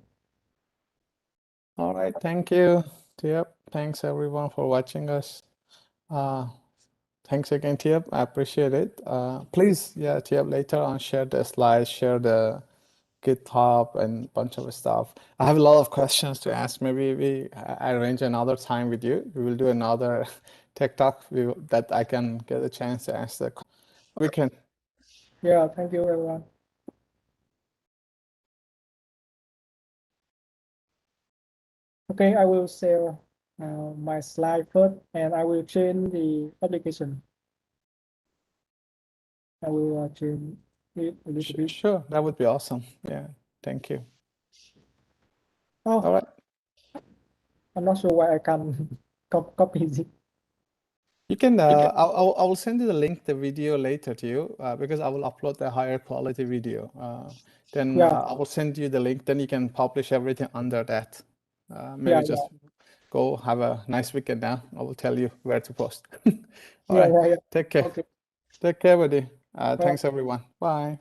All right. Thank you. Yep. Thanks everyone for watching us. Thanks again, Tiap. I appreciate it. Please, yeah, Tiap, later on share the slides, share the GitHub and bunch of stuff. I have a lot of questions to ask. Maybe I arrange another time with you. We will do another tech talk that I can get a chance to ask the. We can. Yeah, thank you everyone. Okay, I will share my slide first, and I will change the application. I will change it a little bit. Sure, that would be awesome. Yeah, thank you. Oh, All right. I'm not sure why I can copy it. You can, I will send you the link, the video later to you because I will upload the higher quality video. Then Yeah, I will send you the link, then you can publish everything under that. Maybe yeah, just go have a nice weekend now. I will tell you where to post. All yeah, right, yeah, yeah. take care. Okay. Take care, buddy. Well, Thanks everyone. Bye.